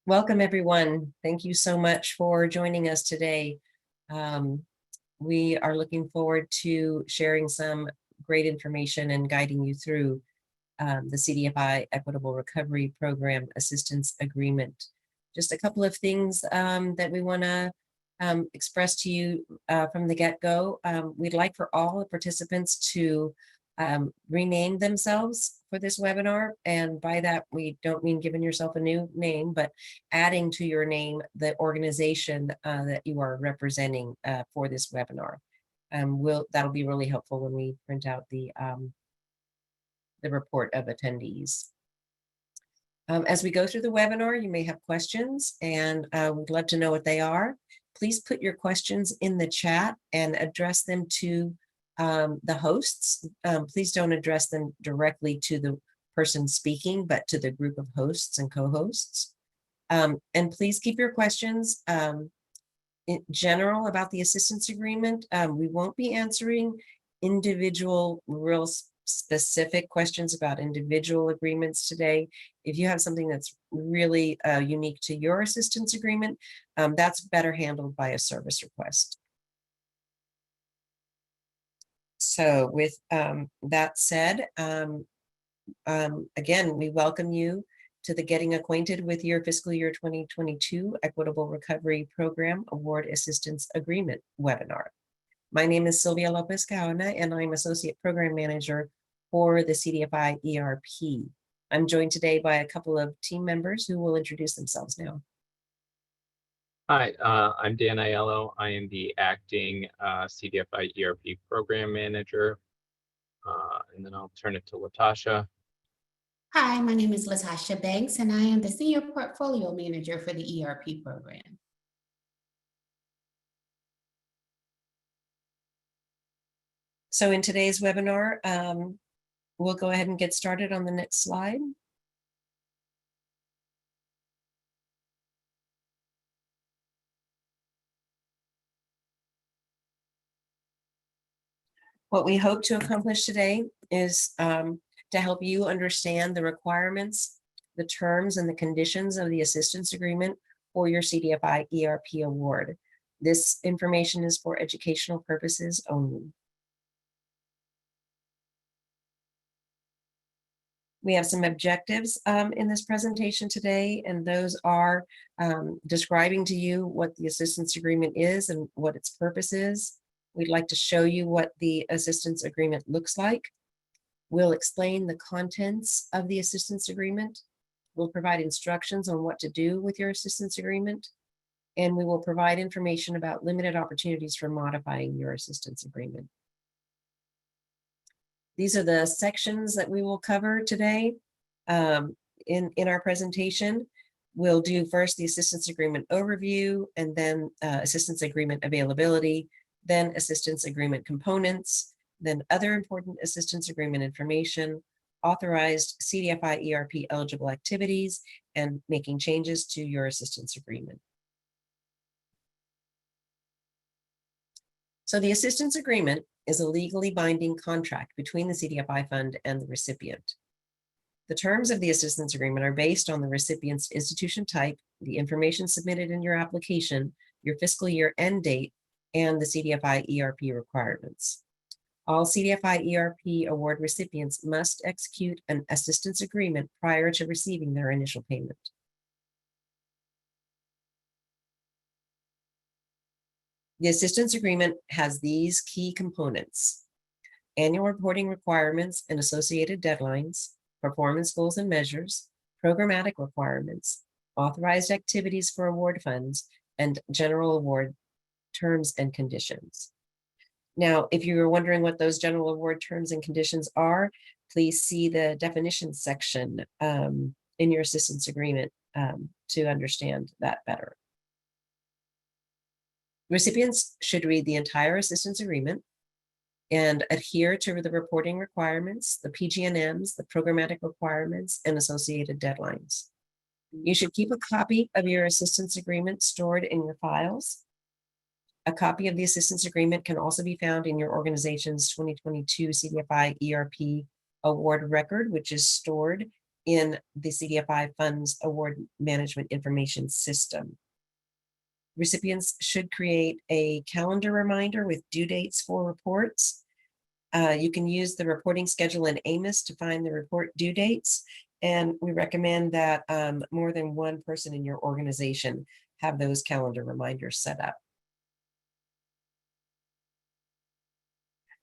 Welcome, everyone. Thank you so much for joining us today. We are looking forward to sharing some great information and guiding you through the CDFI Equitable Recovery Program Assistance Agreement. Just a couple of things that we want to express to you from the get-go. We'd like for all the participants to rename themselves for this webinar, and by that we don't mean giving yourself a new name, but adding to your name the organization that you are representing for this webinar. That'll be really helpful when we print out the report of attendees. As we go through the webinar, you may have questions, and we'd love to know what they are. Please put your questions in the chat and address them to the hosts. Please don't address them directly to the person speaking, but to the group of hosts and co-hosts. And please keep your questions in general about the assistance agreement. We won't be answering individual, real specific questions about individual agreements today. If you have something that's really unique to your assistance agreement, that's better handled by a service request. So with that said, again, we welcome you to the Getting Acquainted with Your Fiscal Year 2022 Equitable Recovery Program Award Assistance Agreement webinar. My name is Sylvia Lopez-Gaona, and I'm Associate Program Manager for the CDFI ERP. I'm joined today by a couple of team members who will introduce themselves now. Hi, I'm Dan Aiello. I am the acting CDFI ERP Program Manager. And then I'll turn it to Latasha. Hi, my name is Latasha Banks, and I am the Senior Portfolio Manager for the ERP program. So in today's webinar, we'll go ahead and get started on the next slide. What we hope to accomplish today is to help you understand the requirements, the terms, and the conditions of the assistance agreement for your CDFI ERP award. This information is for educational purposes only. We have some objectives in this presentation today, and those are describing to you what the assistance agreement is and what its purpose is. We'd like to show you what the assistance agreement looks like. We'll explain the contents of the assistance agreement. We'll provide instructions on what to do with your assistance agreement, and we will provide information about limited opportunities for modifying your assistance agreement. These are the sections that we will cover today in our presentation. We'll do first the assistance agreement overview, and then assistance agreement availability, then assistance agreement components, then other important assistance agreement information, authorized CDFI ERP eligible activities, and making changes to your assistance agreement. So the assistance agreement is a legally binding contract between the CDFI fund and the recipient. The terms of the assistance agreement are based on the recipient's institution type, the information submitted in your application, your fiscal year end date, and the CDFI ERP requirements. All CDFI ERP award recipients must execute an assistance agreement prior to receiving their initial payment. The assistance agreement has these key components: annual reporting requirements and associated deadlines, performance goals and measures, programmatic requirements, authorized activities for award funds, and general award terms and conditions. Now, if you're wondering what those general award terms and conditions are, please see the definitions section in your assistance agreement to understand that better. Recipients should read the entire assistance agreement and adhere to the reporting requirements, the PG&Ms, the programmatic requirements, and associated deadlines. You should keep a copy of your assistance agreement stored in your files. A copy of the assistance agreement can also be found in your organization's 2022 CDFI ERP award record, which is stored in the CDFI Funds Award Management Information System. Recipients should create a calendar reminder with due dates for reports. You can use the reporting schedule in AMIS to find the report due dates, and we recommend that more than one person in your organization have those calendar reminders set up.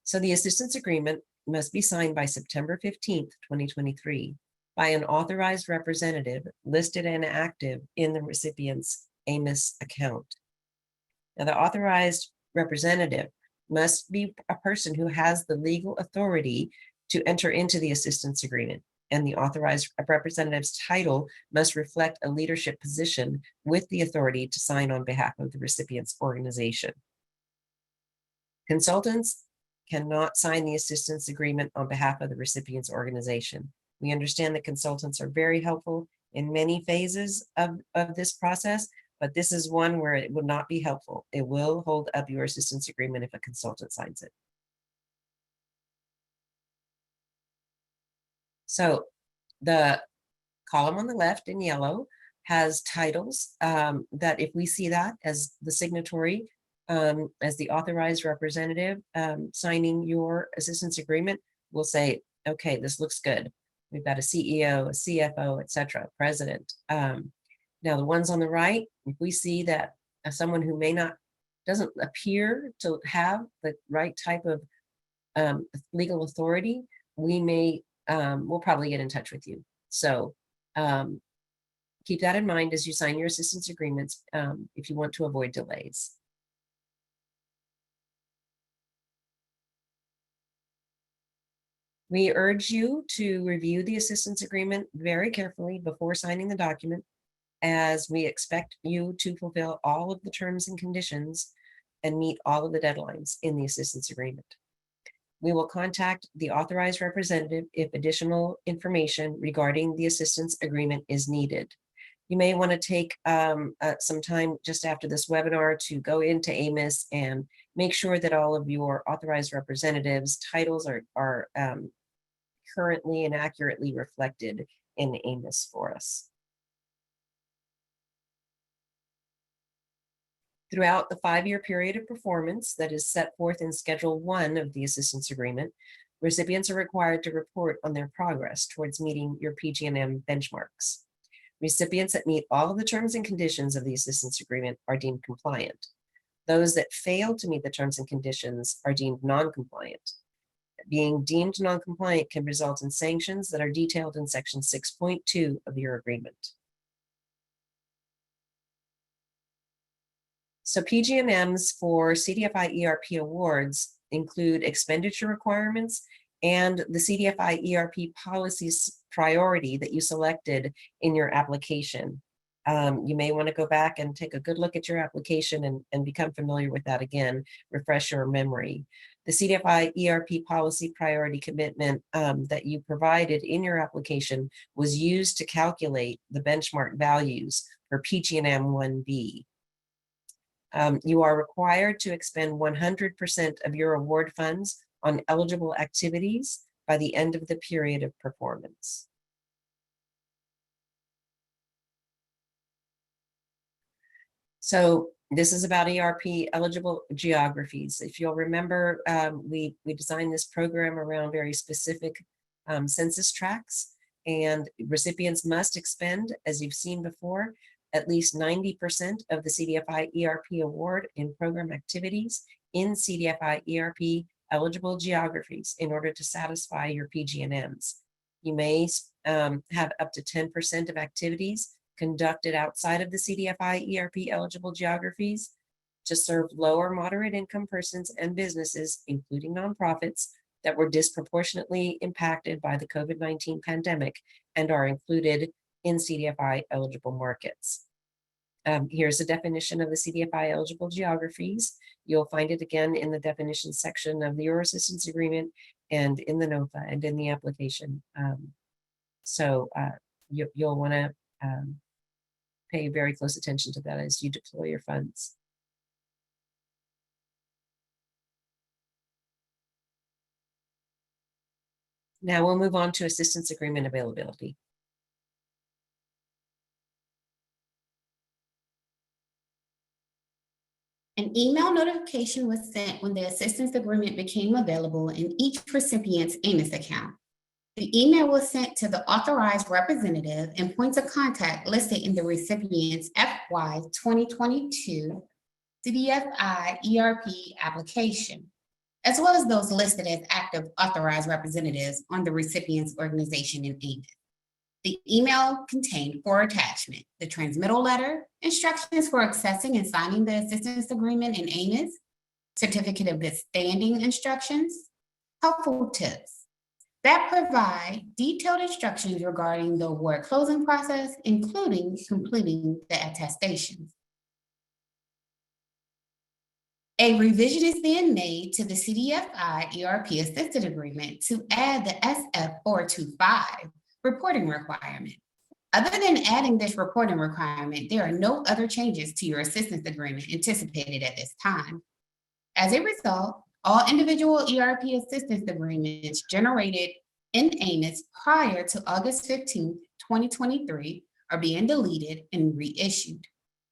So the assistance agreement must be signed by September 15th, 2023 by an authorized representative listed and active in the recipient's AMIS account. Now, the authorized representative must be a person who has the legal authority to enter into the assistance agreement, and the authorized representative's title must reflect a leadership position with the authority to sign on behalf of the recipient's organization. Consultants cannot sign the assistance agreement on behalf of the recipient's organization. We understand that consultants are very helpful in many phases of this process, but this is one where it will not be helpful. It will hold up your assistance agreement if a consultant signs it. So the column on the left in yellow has titles that if we see that as the signatory, as the authorized representative signing your assistance agreement, we'll say, okay, this looks good. We've got a CEO, a CFO, etc., president. Now the ones on the right, if we see that someone who doesn't appear to have the right type of legal authority, we'll probably get in touch with you. So keep that in mind as you sign your assistance agreements if you want to avoid delays. We urge you to review the assistance agreement very carefully before signing the document, as we expect you to fulfill all of the terms and conditions and meet all of the deadlines in the assistance agreement. We will contact the authorized representative if additional information regarding the assistance agreement is needed. You may want to take some time just after this webinar to go into AMIS and make sure that all of your authorized representatives' titles are currently and accurately reflected in AMIS for us. Throughout the 5-year period of performance that is set forth in Schedule 1 of the assistance agreement, recipients are required to report on their progress towards meeting your PG&M benchmarks. Recipients that meet all of the terms and conditions of the assistance agreement are deemed compliant. Those that fail to meet the terms and conditions are deemed non-compliant. Being deemed non-compliant can result in sanctions that are detailed in Section 6.2 of your agreement. So PG&Ms for CDFI ERP awards include expenditure requirements and the CDFI ERP policies priority that you selected in your application. You may want to go back and take a good look at your application and become familiar with that again, refresh your memory. The CDFI ERP policy priority commitment that you provided in your application was used to calculate the benchmark values for PG&M 1B. You are required to expend 100% of your award funds on eligible activities by the end of the period of performance. So this is about ERP eligible geographies. If you'll remember, we designed this program around very specific census tracts, and recipients must expend, as you've seen before, at least 90% of the CDFI ERP award in program activities in CDFI ERP eligible geographies in order to satisfy your PG&Ms. You may have up to 10% of activities conducted outside of the CDFI ERP eligible geographies to serve lower moderate income persons and businesses, including nonprofits, that were disproportionately impacted by the COVID-19 pandemic and are included in CDFI eligible markets. Here's a definition of the CDFI eligible geographies. You'll find it again in the definition section of your assistance agreement and in the NOFA and in the application. You'll want to pay very close attention to that as you deploy your funds. Now we'll move on to assistance agreement availability. An email notification was sent when the assistance agreement became available in each recipient's AMIS account. The email was sent to the authorized representative and points of contact listed in the recipient's FY2022 CDFI ERP application, as well as those listed as active authorized representatives on the recipient's organization in AMIS. The email contained 4 attachments: the transmittal letter, instructions for accessing and signing the assistance agreement in AMIS, certificate of good standing instructions, helpful tips that provide detailed instructions regarding the award closing process, including completing the attestations. A revision is then made to the CDFI ERP Assisted Agreement to add the SF425 reporting requirement. Other than adding this reporting requirement, there are no other changes to your assistance agreement anticipated at this time. As a result, all individual ERP assistance agreements generated in AMIS prior to August 15, 2023 are being deleted and reissued.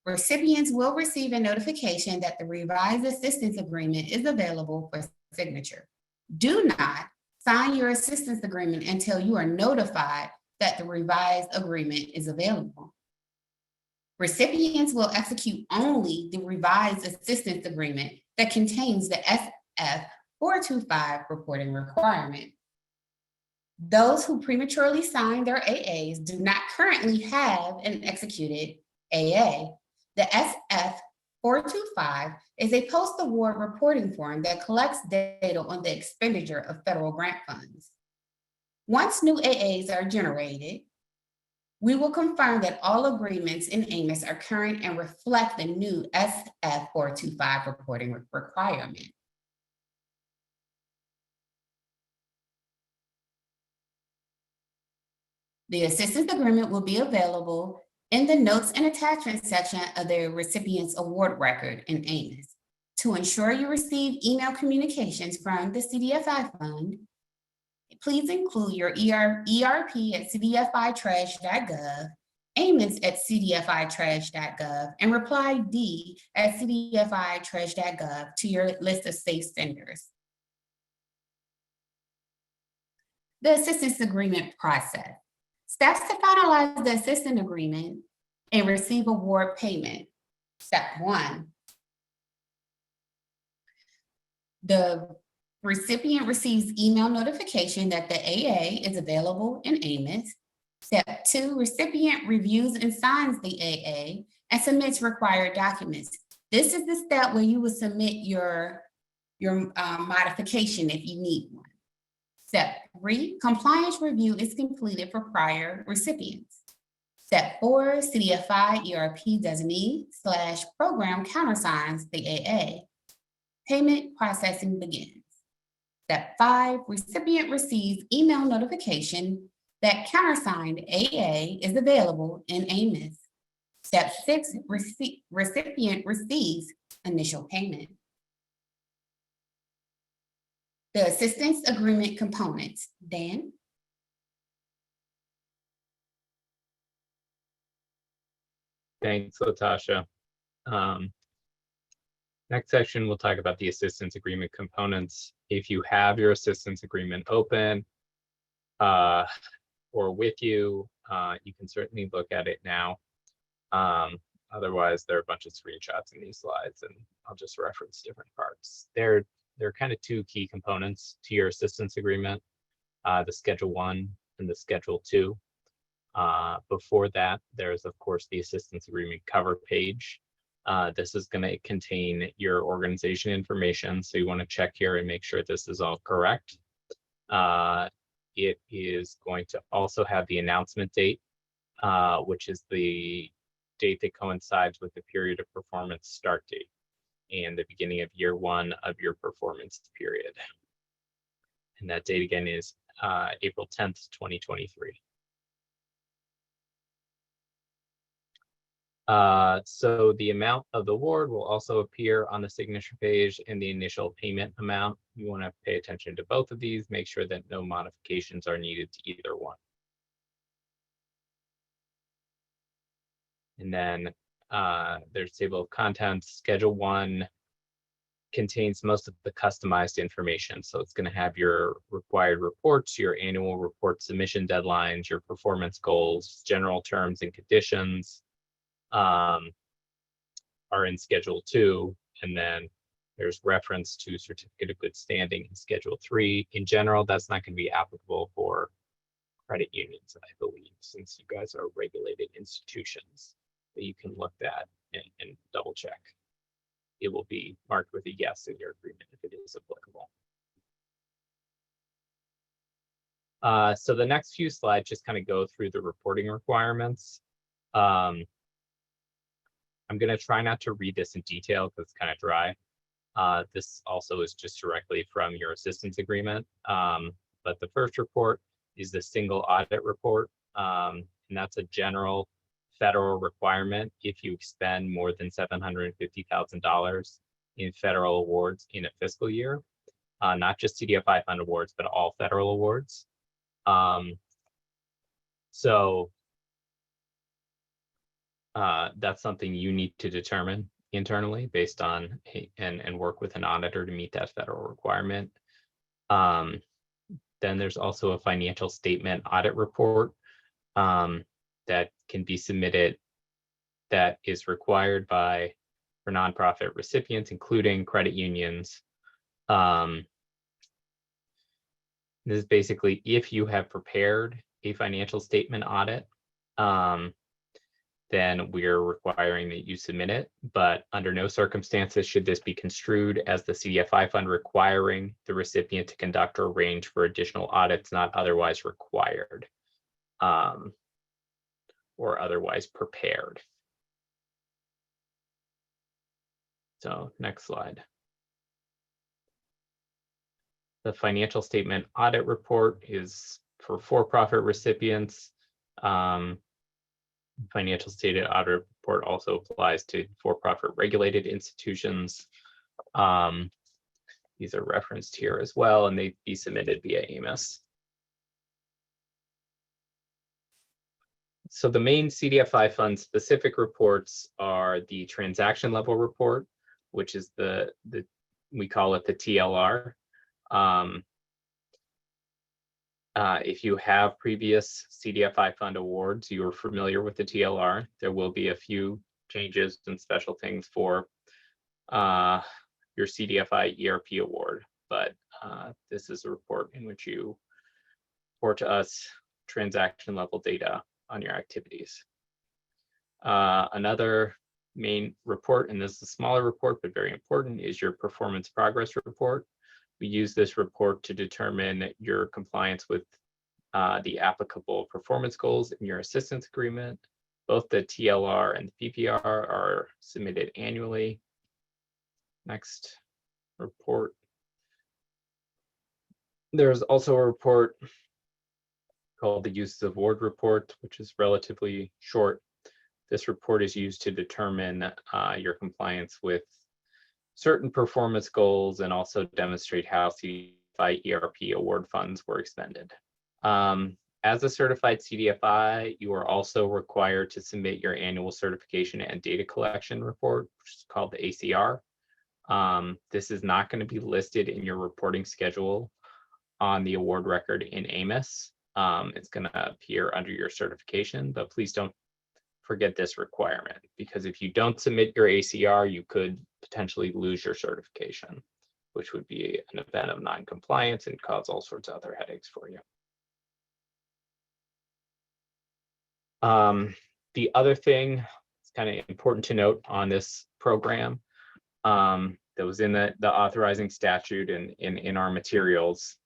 Recipients will receive a notification that the revised assistance agreement is available for signature. Do not sign your assistance agreement until you are notified that the revised agreement is available. Recipients will execute only the revised assistance agreement that contains the SF425 reporting requirement. Those who prematurely signed their AAs do not currently have an executed AA. The SF425 is a post-award reporting form that collects data on the expenditure of federal grant funds. Once new AAs are generated, we will confirm that all agreements in AMIS are current and reflect the new SF425 reporting requirement. The assistance agreement will be available in the notes and attachments section of the recipient's award record in AMIS. To ensure you receive email communications from the CDFI fund, please include your ERP at cdfitrash.gov, AMIS at cdfitrash.gov, and reply D at cdfitrash.gov to your list of safe senders. The assistance agreement process. Steps to finalize the assistance agreement and receive award payment. Step 1. The recipient receives email notification that the AA is available in AMIS. Step 2, recipient reviews and signs the AA and submits required documents. This is the step where you will submit your modification if you need one. Step 3, compliance review is completed for prior recipients. Step 4, CDFI ERP designee/program countersigns the AA. Payment processing begins. Step 5, recipient receives email notification that countersigned AA is available in AMIS. Step 6, recipient receives initial payment. The assistance agreement components. Dan? Thanks, Latasha. Next section, we'll talk about the assistance agreement components. If you have your assistance agreement open or with you, you can certainly look at it now. Otherwise, there are a bunch of screenshots in these slides, and I'll just reference different parts. There are kind of 2 key components to your assistance agreement, the Schedule 1 and the Schedule 2. Before that, there's, of course, the assistance agreement cover page. This is going to contain your organization information, so you want to check here and make sure this is all correct. It is going to also have the announcement date, which is the date that coincides with the period of performance start date and the beginning of year 1 of your performance period. And that date again is April 10th, 2023. So the amount of the award will also appear on the signature page and the initial payment amount. You want to pay attention to both of these, make sure that no modifications are needed to either one. And then there's table of contents. Schedule 1 contains most of the customized information. So it's going to have your required reports, your annual report submission deadlines, your performance goals, general terms and conditions are in Schedule 2. And then there's reference to certificate of good standing in Schedule 3. In general, that's not going to be applicable for credit unions, I believe, since you guys are regulated institutions. But you can look that and double check. It will be marked with a yes in your agreement if it is applicable. So the next few slides just kind of go through the reporting requirements. I'm going to try not to read this in detail because it's kind of dry. This also is just directly from your assistance agreement. But the first report is the single audit report. And that's a general federal requirement if you expend more than $750,000 in federal awards in a fiscal year, not just CDFI fund awards, but all federal awards. So that's something you need to determine internally based on and work with an auditor to meet that federal requirement. Then there's also a financial statement audit report that can be submitted that is required for nonprofit recipients, including credit unions. This is basically if you have prepared a financial statement audit, then we're requiring that you submit it. But under no circumstances should this be construed as the CDFI fund requiring the recipient to conduct or arrange for additional audits not otherwise required. Or otherwise prepared. So next slide. The financial statement audit report is for for-profit recipients. Financial statement audit report also applies to for-profit regulated institutions. These are referenced here as well, and they'd be submitted via AMIS. So the main CDFI fund specific reports are the transaction level report, which is we call it the TLR. If you have previous CDFI fund awards, you are familiar with the TLR. There will be a few changes and special things for your CDFI ERP award, but this is a report in which you report to us transaction level data on your activities. Another main report, and this is a smaller report but very important, is your performance progress report. We use this report to determine your compliance with the applicable performance goals in your assistance agreement. Both the TLR and the PPR are submitted annually. Next report. There's also a report called the Uses of Award Report, which is relatively short. This report is used to determine your compliance with certain performance goals and also demonstrate how CDFI ERP award funds were expended. As a certified CDFI, you are also required to submit your annual certification and data collection report, which is called the ACR. This is not going to be listed in your reporting schedule on the award record in AMIS. It's going to appear under your certification, but please don't forget this requirement, because if you don't submit your ACR, you could potentially lose your certification, which would be an event of non-compliance and cause all sorts of other headaches for you. The other thing that's kind of important to note on this program that was in the authorizing statute and in our materials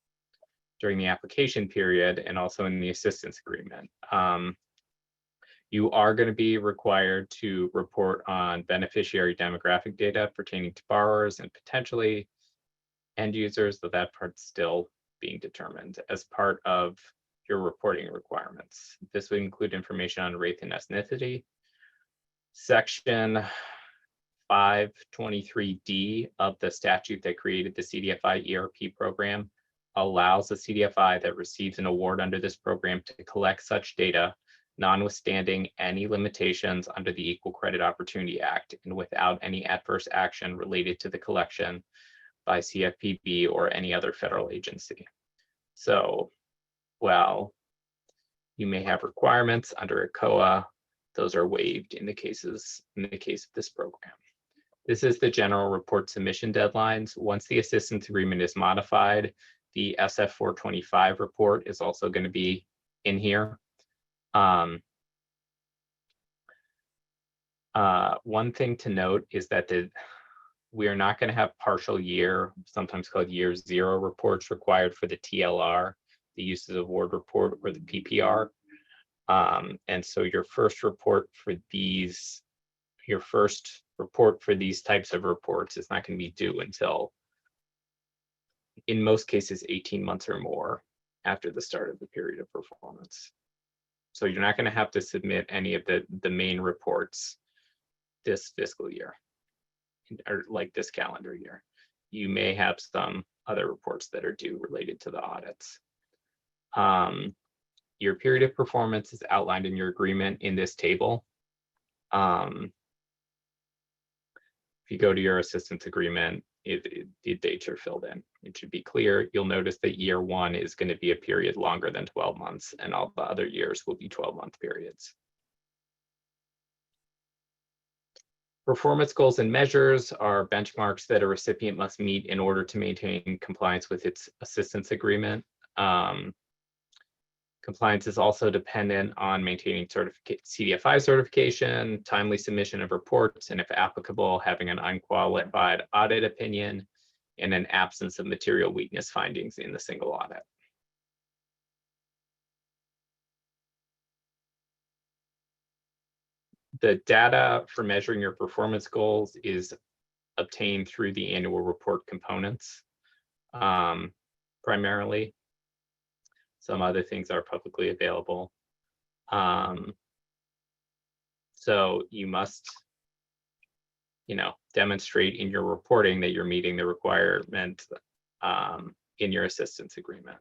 during the application period and also in the assistance agreement. You are going to be required to report on beneficiary demographic data pertaining to borrowers and potentially end users, though that part's still being determined as part of your reporting requirements. This would include information on race and ethnicity. Section 523D of the statute that created the CDFI ERP program allows the CDFI that receives an award under this program to collect such data notwithstanding any limitations under the Equal Credit Opportunity Act and without any adverse action related to the collection by CFPB or any other federal agency. So, while you may have requirements under a COA, those are waived in the case of this program. This is the general report submission deadlines. Once the assistance agreement is modified, the SF425 report is also going to be in here. One thing to note is that we are not going to have partial year, sometimes called year zero reports required for the TLR, the Uses of Award report, or the PPR. And so your first report for these types of reports is not going to be due until, in most cases, 18 months or more after the start of the period of performance. So you're not going to have to submit any of the main reports this fiscal year, or like this calendar year. You may have some other reports that are due related to the audits. Your period of performance is outlined in your agreement in this table. If you go to your assistance agreement, the dates are filled in. It should be clear. You'll notice that year one is going to be a period longer than 12 months, and all the other years will be 12-month periods. Performance goals and measures are benchmarks that a recipient must meet in order to maintain compliance with its assistance agreement. Compliance is also dependent on maintaining CDFI certification, timely submission of reports, and if applicable, having an unqualified audit opinion and an absence of material weakness findings in the single audit. The data for measuring your performance goals is obtained through the annual report components, primarily. Some other things are publicly available. So you must, demonstrate in your reporting that you're meeting the requirement in your assistance agreement.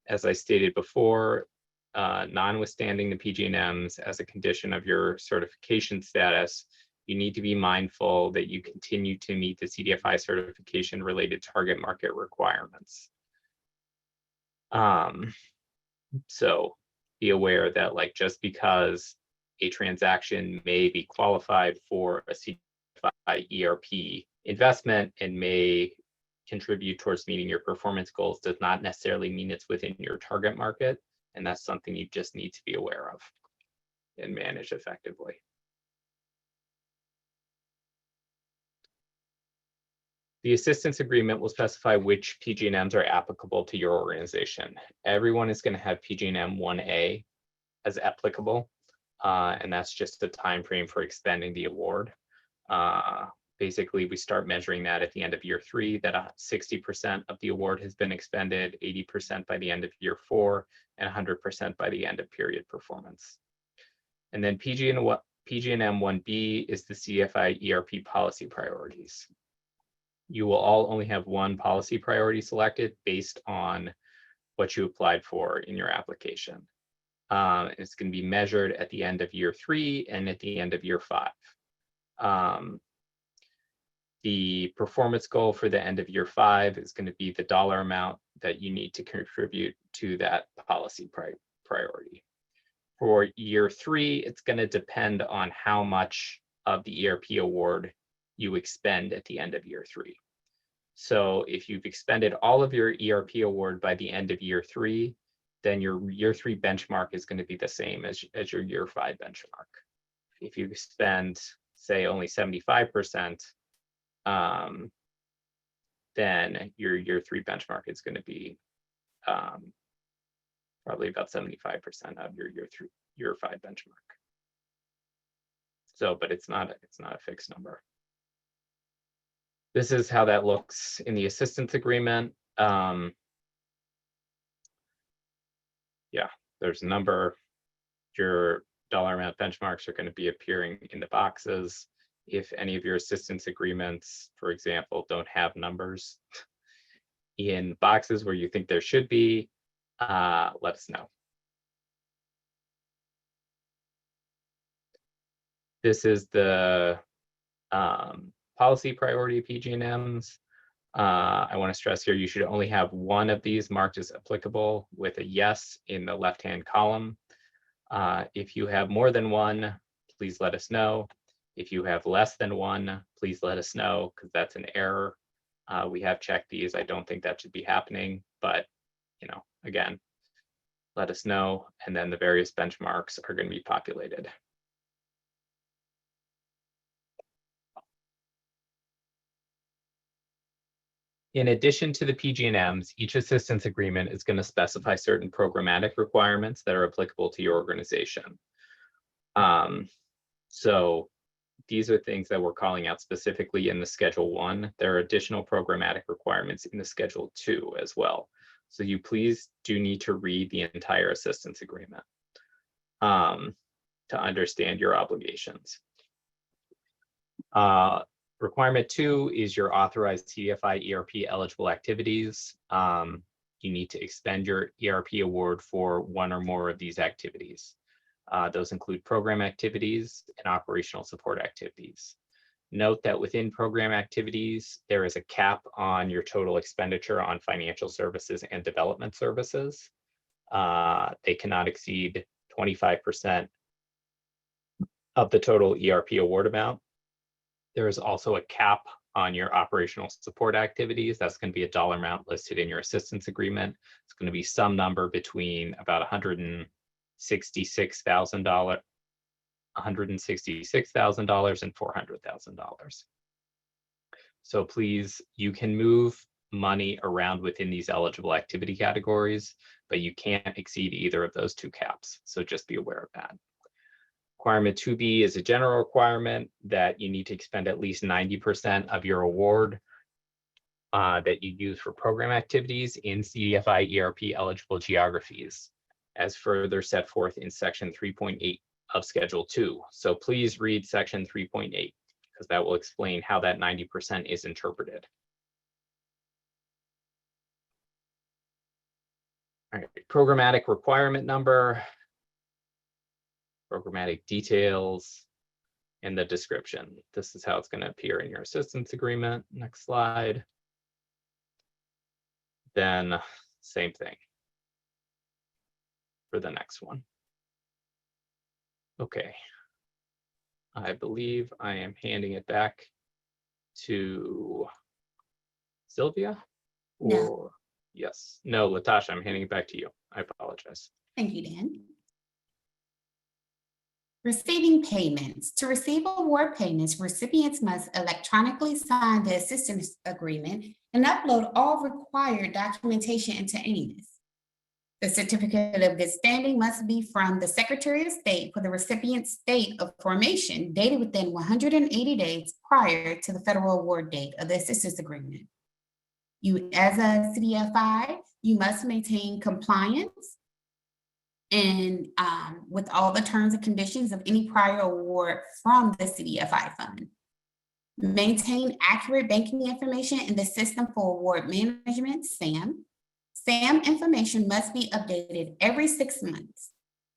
As I stated before, notwithstanding the PG&Ms as a condition of your certification status, you need to be mindful that you continue to meet the CDFI certification related target market requirements. So be aware that just because a transaction may be qualified for a CDFI ERP investment and may contribute towards meeting your performance goals does not necessarily mean it's within your target market. And that's something you just need to be aware of and manage effectively. The assistance agreement will specify which PG&Ms are applicable to your organization. Everyone is going to have PG&M 1A as applicable, and that's just the time frame for expending the award. Basically, we start measuring that at the end of year 3, that 60% of the award has been expended, 80% by the end of year 4, and 100% by the end of period performance. And then PG&M 1B is the CDFI ERP policy priorities. You will all only have one policy priority selected based on what you applied for in your application. It's going to be measured at the end of year 3 and at the end of year 5. The performance goal for the end of year 5 is going to be the dollar amount that you need to contribute to that policy priority. For year 3, it's going to depend on how much of the ERP award you expend at the end of year 3. So if you've expended all of your ERP award by the end of year 3, then your year 3 benchmark is going to be the same as your year 5 benchmark. If you spend, say, only 75%, then your year 3 benchmark is going to be probably about 75% of your year 5 benchmark. So, but it's not a fixed number. This is how that looks in the assistance agreement. Yeah, there's a number. Your dollar amount benchmarks are going to be appearing in the boxes. If any of your assistance agreements, for example, don't have numbers in boxes where you think there should be, let us know. This is the policy priority PG&Ms. I want to stress here, you should only have one of these marked as applicable with a yes in the left-hand column. If you have more than one, please let us know. If you have less than one, please let us know, because that's an error. We have checked these. I don't think that should be happening, but again, let us know, and then the various benchmarks are going to be populated. In addition to the PG&Ms, each assistance agreement is going to specify certain programmatic requirements that are applicable to your organization. So these are things that we're calling out specifically in the Schedule 1. There are additional programmatic requirements in the Schedule 2 as well. So you please do need to read the entire assistance agreement to understand your obligations. Requirement 2 is your authorized CDFI ERP eligible activities. You need to expend your ERP award for one or more of these activities. Those include program activities and operational support activities. Note that within program activities, there is a cap on your total expenditure on financial services and development services. They cannot exceed 25% of the total ERP award amount. There is also a cap on your operational support activities. That's going to be a dollar amount listed in your assistance agreement. It's going to be some number between about $166,000 and $400,000. So please, you can move money around within these eligible activity categories, but you can't exceed either of those two caps. So just be aware of that. Requirement 2B is a general requirement that you need to expend at least 90% of your award that you use for program activities in CDFI ERP eligible geographies, as further set forth in section 3.8 of Schedule 2. So please read section 3.8, because that will explain how that 90% is interpreted. All right, programmatic requirement number, programmatic details, and the description. This is how it's going to appear in your assistance agreement. Next slide. Then same thing for the next one. Okay. I believe I am handing it back to Sylvia. Or No. Yes. No, Latasha, I'm handing it back to you. I apologize. Thank you, Dan. Receiving payments. To receive award payments, recipients must electronically sign the assistance agreement and upload all required documentation into AMIS. The certificate of good standing must be from the Secretary of State for the recipient's state of formation, dated within 180 days prior to the federal award date of the assistance agreement. You, as a CDFI, you must maintain compliance and with all the terms and conditions of any prior award from the CDFI fund. Maintain accurate banking information in the System for Award Management, SAM. SAM information must be updated every 6 months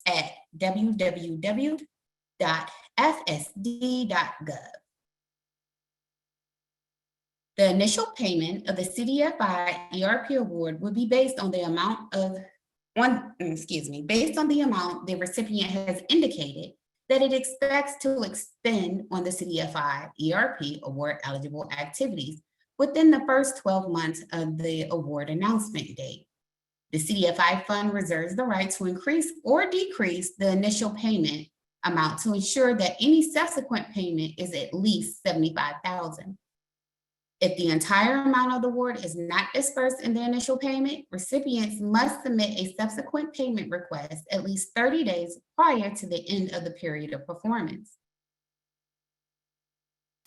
at www.fsd.gov. The initial payment of the CDFI ERP award will be based on the amount based on the amount the recipient has indicated that it expects to expend on the CDFI ERP award eligible activities within the first 12 months of the award announcement date. The CDFI fund reserves the right to increase or decrease the initial payment amount to ensure that any subsequent payment is at least $75,000. If the entire amount of the award is not dispersed in the initial payment, recipients must submit a subsequent payment request at least 30 days prior to the end of the period of performance.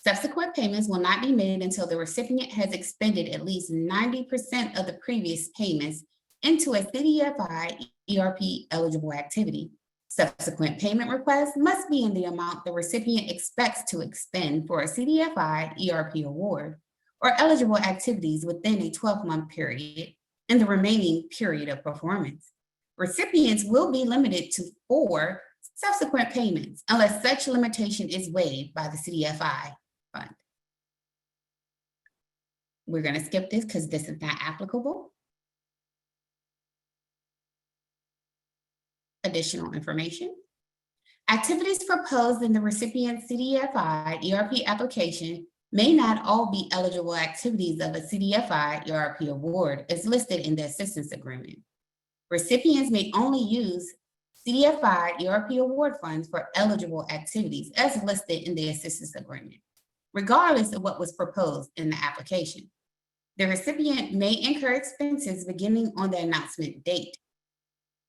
Subsequent payments will not be made until the recipient has expended at least 90% of the previous payments into a CDFI ERP eligible activity. Subsequent payment requests must be in the amount the recipient expects to expend for a CDFI ERP award or eligible activities within a 12-month period in the remaining period of performance. Recipients will be limited to 4 subsequent payments unless such limitation is waived by the CDFI fund. We're going to skip this because this is not applicable. Additional information. Activities proposed in the recipient's CDFI ERP application may not all be eligible activities of a CDFI ERP award as listed in the assistance agreement. Recipients may only use CDFI ERP award funds for eligible activities as listed in the assistance agreement, regardless of what was proposed in the application. The recipient may incur expenses beginning on the announcement date.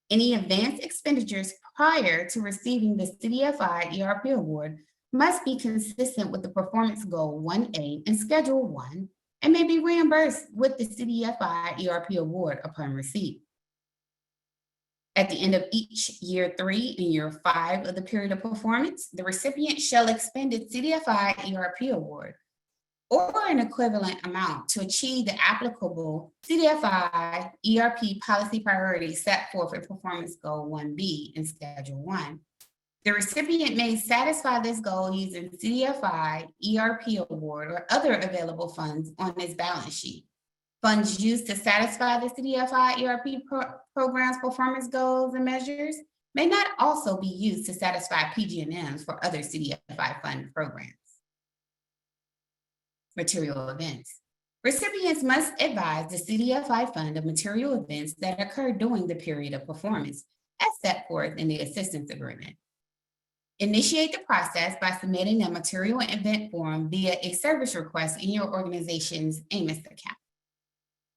Any advanced expenditures prior to receiving the CDFI ERP award must be consistent with the performance goal 1A in Schedule 1 and may be reimbursed with the CDFI ERP award upon receipt. At the end of each year 3 and year 5 of the period of performance, the recipient shall expend its CDFI ERP award or an equivalent amount to achieve the applicable CDFI ERP policy priorities set forth in Performance Goal 1B in Schedule 1. The recipient may satisfy this goal using CDFI ERP award or other available funds on its balance sheet. Funds used to satisfy the CDFI ERP program's performance goals and measures may not also be used to satisfy PG&Ms for other CDFI fund programs. Material events. Recipients must advise the CDFI fund of material events that occur during the period of performance, as set forth in the assistance agreement. Initiate the process by submitting a material event form via a service request in your organization's AMIS account.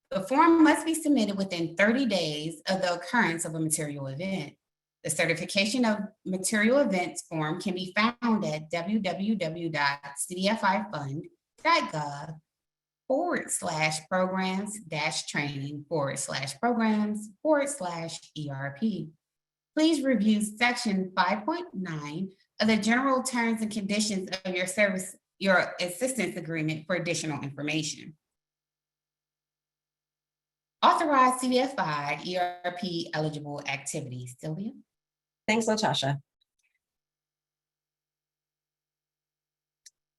The form must be submitted within 30 days of the occurrence of a material event. The certification of material events form can be found at www.cdfifund.gov/programs-training/programs/ERP. Please review section 5.9 of the general terms and conditions of your assistance agreement for additional information. Authorized CDFI ERP eligible activities. Sylvia? Thanks, Latasha.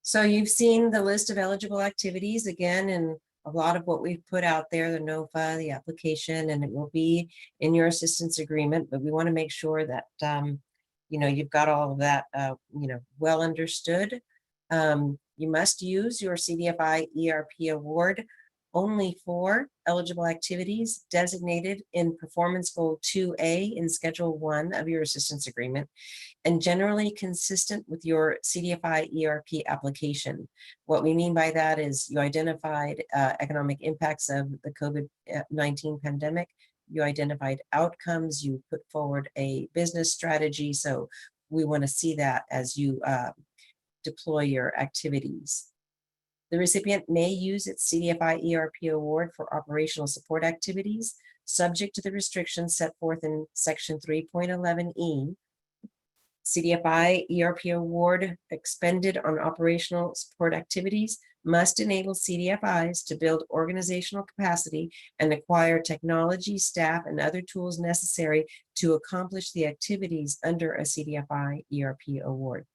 So you've seen the list of eligible activities again, and a lot of what we've put out there, the NOFA, the application, and it will be in your assistance agreement, but we want to make sure that, you've got all of that, well understood. You must use your CDFI ERP award only for eligible activities designated in Performance Goal 2A in Schedule 1 of your assistance agreement, and generally consistent with your CDFI ERP application. What we mean by that is you identified economic impacts of the COVID-19 pandemic, you identified outcomes, you put forward a business strategy. So we want to see that as you deploy your activities. The recipient may use its CDFI ERP award for operational support activities, subject to the restrictions set forth in Section 3.11E. CDFI ERP award expended on operational support activities must enable CDFIs to build organizational capacity and acquire technology, staff, and other tools necessary to accomplish the activities under a CDFI ERP award.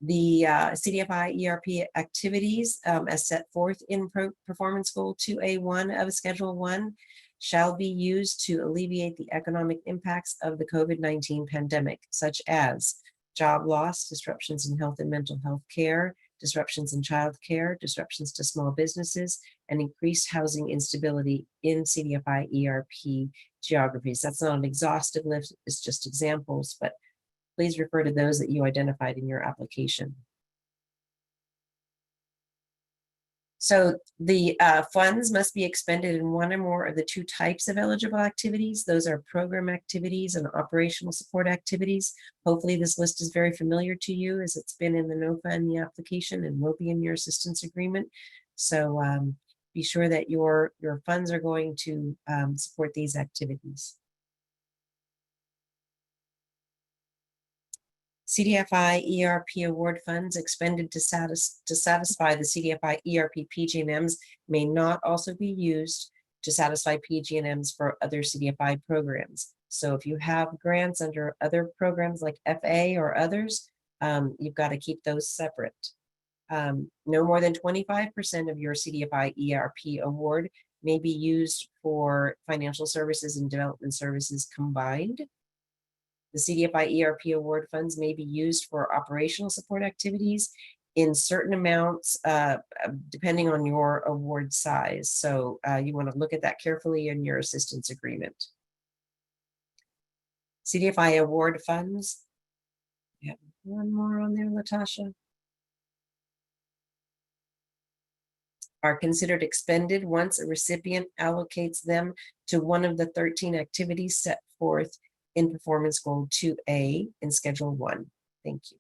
The CDFI ERP activities as set forth in Performance Goal 2A1 of Schedule 1 shall be used to alleviate the economic impacts of the COVID-19 pandemic, such as job loss, disruptions in health and mental health care, disruptions in child care, disruptions to small businesses, and increased housing instability in CDFI ERP geographies. That's not an exhaustive list, it's just examples, but please refer to those that you identified in your application. So the funds must be expended in one or more of the two types of eligible activities. Those are program activities and operational support activities. Hopefully this list is very familiar to you as it's been in the NOFA and the application and will be in your assistance agreement. So be sure that your funds are going to support these activities. CDFI ERP award funds expended to satisfy the CDFI ERP PG&Ms may not also be used to satisfy PG&Ms for other CDFI programs. So if you have grants under other programs like FA or others, you've got to keep those separate. No more than 25% of your CDFI ERP award may be used for financial services and development services combined. The CDFI ERP award funds may be used for operational support activities in certain amounts, depending on your award size. So you want to look at that carefully in your assistance agreement. CDFI award funds. Yeah, one more on there, Latasha. Are considered expended once a recipient allocates them to one of the 13 activities set forth in Performance Goal 2A in Schedule 1. Thank you.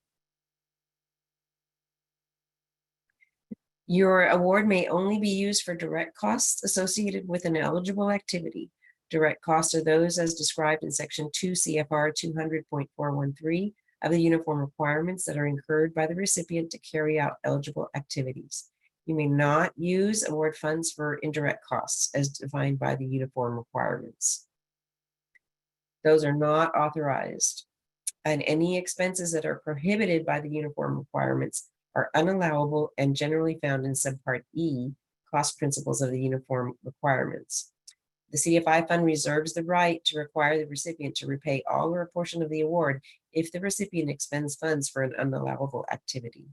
Your award may only be used for direct costs associated with an eligible activity. Direct costs are those as described in Section 2 CFR 200.413 of the Uniform Requirements that are incurred by the recipient to carry out eligible activities. You may not use award funds for indirect costs as defined by the Uniform Requirements. Those are not authorized, and any expenses that are prohibited by the Uniform Requirements are unallowable and generally found in Subpart E, Cost Principles of the Uniform Requirements. The CDFI fund reserves the right to require the recipient to repay all or a portion of the award if the recipient expends funds for an unallowable activity.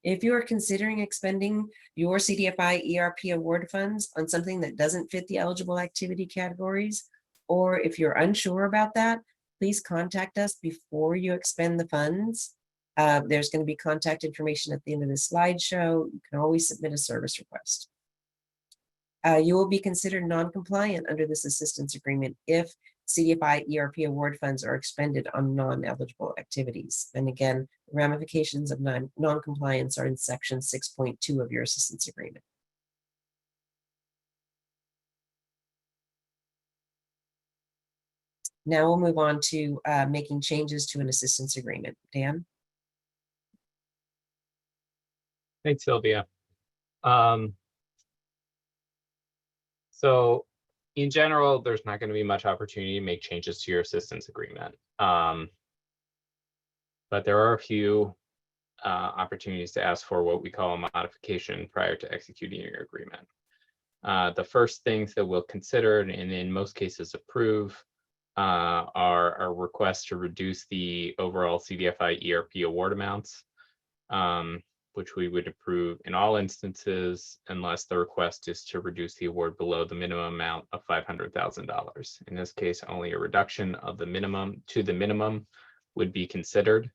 If you are considering expending your CDFI ERP award funds on something that doesn't fit the eligible activity categories, or if you're unsure about that, please contact us before you expend the funds. There's going to be contact information at the end of the slideshow. You can always submit a service request. You will be considered non-compliant under this assistance agreement if CDFI ERP award funds are expended on non-eligible activities. And again, ramifications of non-compliance are in Section 6.2 of your assistance agreement. Now we'll move on to making changes to an assistance agreement. Dan? Thanks, Sylvia. So in general, there's not going to be much opportunity to make changes to your assistance agreement. But there are a few opportunities to ask for what we call a modification prior to executing your agreement. The first things that we'll consider, and in most cases approve, are a request to reduce the overall CDFI ERP award amounts, which we would approve in all instances unless the request is to reduce the award below the minimum amount of $500,000. In this case, only a reduction of the minimum to the minimum would be considered.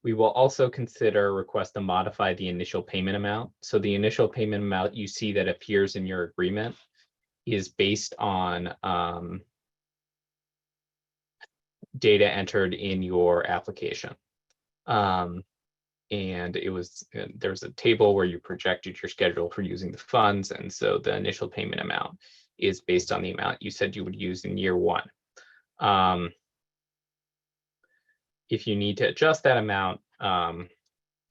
We will also consider a request to modify the initial payment amount. So the initial payment amount you see that appears in your agreement is based on data entered in your application. And there's a table where you projected your schedule for using the funds. And so the initial payment amount is based on the amount you said you would use in year one. If you need to adjust that amount,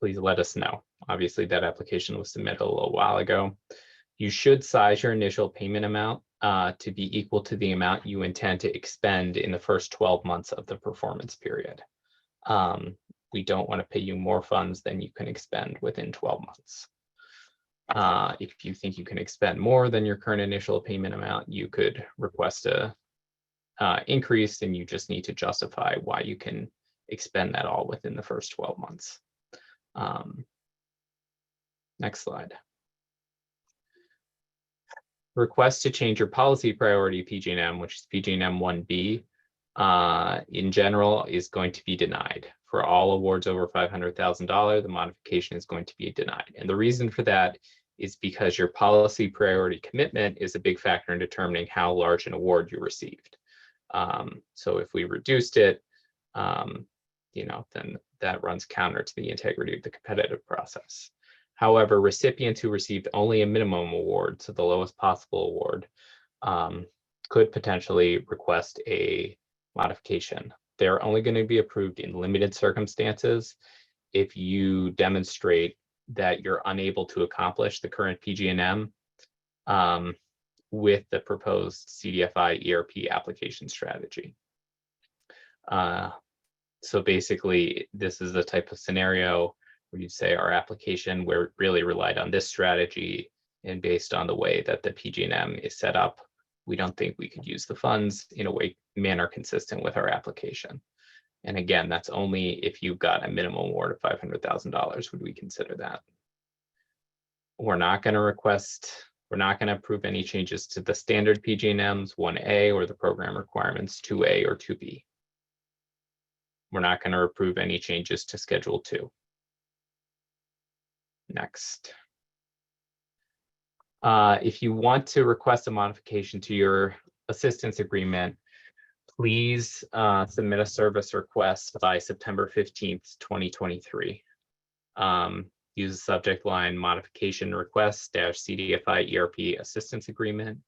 please let us know. Obviously, that application was submitted a little while ago. You should size your initial payment amount to be equal to the amount you intend to expend in the first 12 months of the performance period. We don't want to pay you more funds than you can expend within 12 months. If you think you can expend more than your current initial payment amount, you could request a increase, and you just need to justify why you can expend that all within the first 12 months. Next slide. Request to change your policy priority PG&M, which is PG&M 1B, in general is going to be denied. For all awards over $500,000, the modification is going to be denied. And the reason for that is because your policy priority commitment is a big factor in determining how large an award you received. So if we reduced it, then that runs counter to the integrity of the competitive process. However, recipients who received only a minimum award, so the lowest possible award, could potentially request a modification. They're only going to be approved in limited circumstances if you demonstrate that you're unable to accomplish the current PG&M with the proposed CDFI ERP application strategy. So basically, this is the type of scenario where you'd say our application where really relied on this strategy, and based on the way that the PG&M is set up, we don't think we could use the funds in a manner consistent with our application. And again, that's only if you've got a minimum award of $500,000 would we consider that. We're not going to approve any changes to the standard PG&Ms 1A or the program requirements 2A or 2B. We're not going to approve any changes to Schedule 2. Next. If you want to request a modification to your assistance agreement, please submit a service request by September 15th, 2023. Use the subject line modification request -CDFI ERP assistance agreement.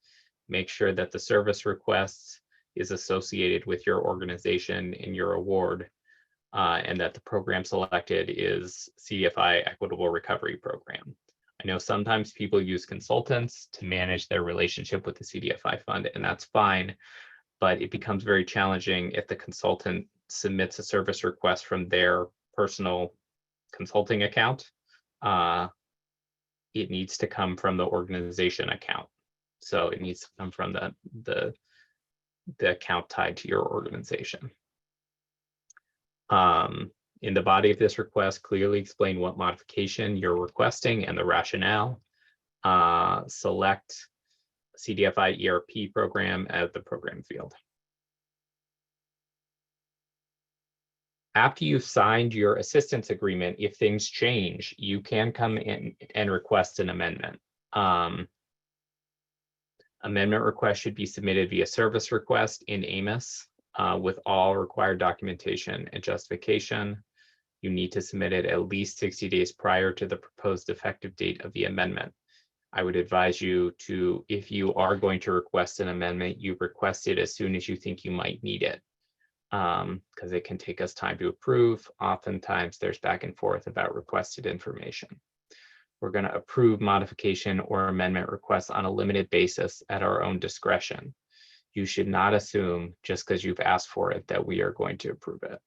Make sure that the service request is associated with your organization in your award, and that the program selected is CDFI Equitable Recovery Program. I know sometimes people use consultants to manage their relationship with the CDFI fund, and that's fine, but it becomes very challenging if the consultant submits a service request from their personal consulting account. It needs to come from the organization account. So it needs to come from the account tied to your organization. In the body of this request, clearly explain what modification you're requesting and the rationale. Select CDFI ERP program as the program field. After you've signed your assistance agreement, if things change, you can come in and request an amendment. Amendment request should be submitted via service request in AMIS with all required documentation and justification. You need to submit it at least 60 days prior to the proposed effective date of the amendment. I would advise you to, if you are going to request an amendment, you request it as soon as you think you might need it, because it can take us time to approve. Oftentimes there's back and forth about requested information. We're going to approve modification or amendment requests on a limited basis at our own discretion. You should not assume just because you've asked for it that we are going to approve it.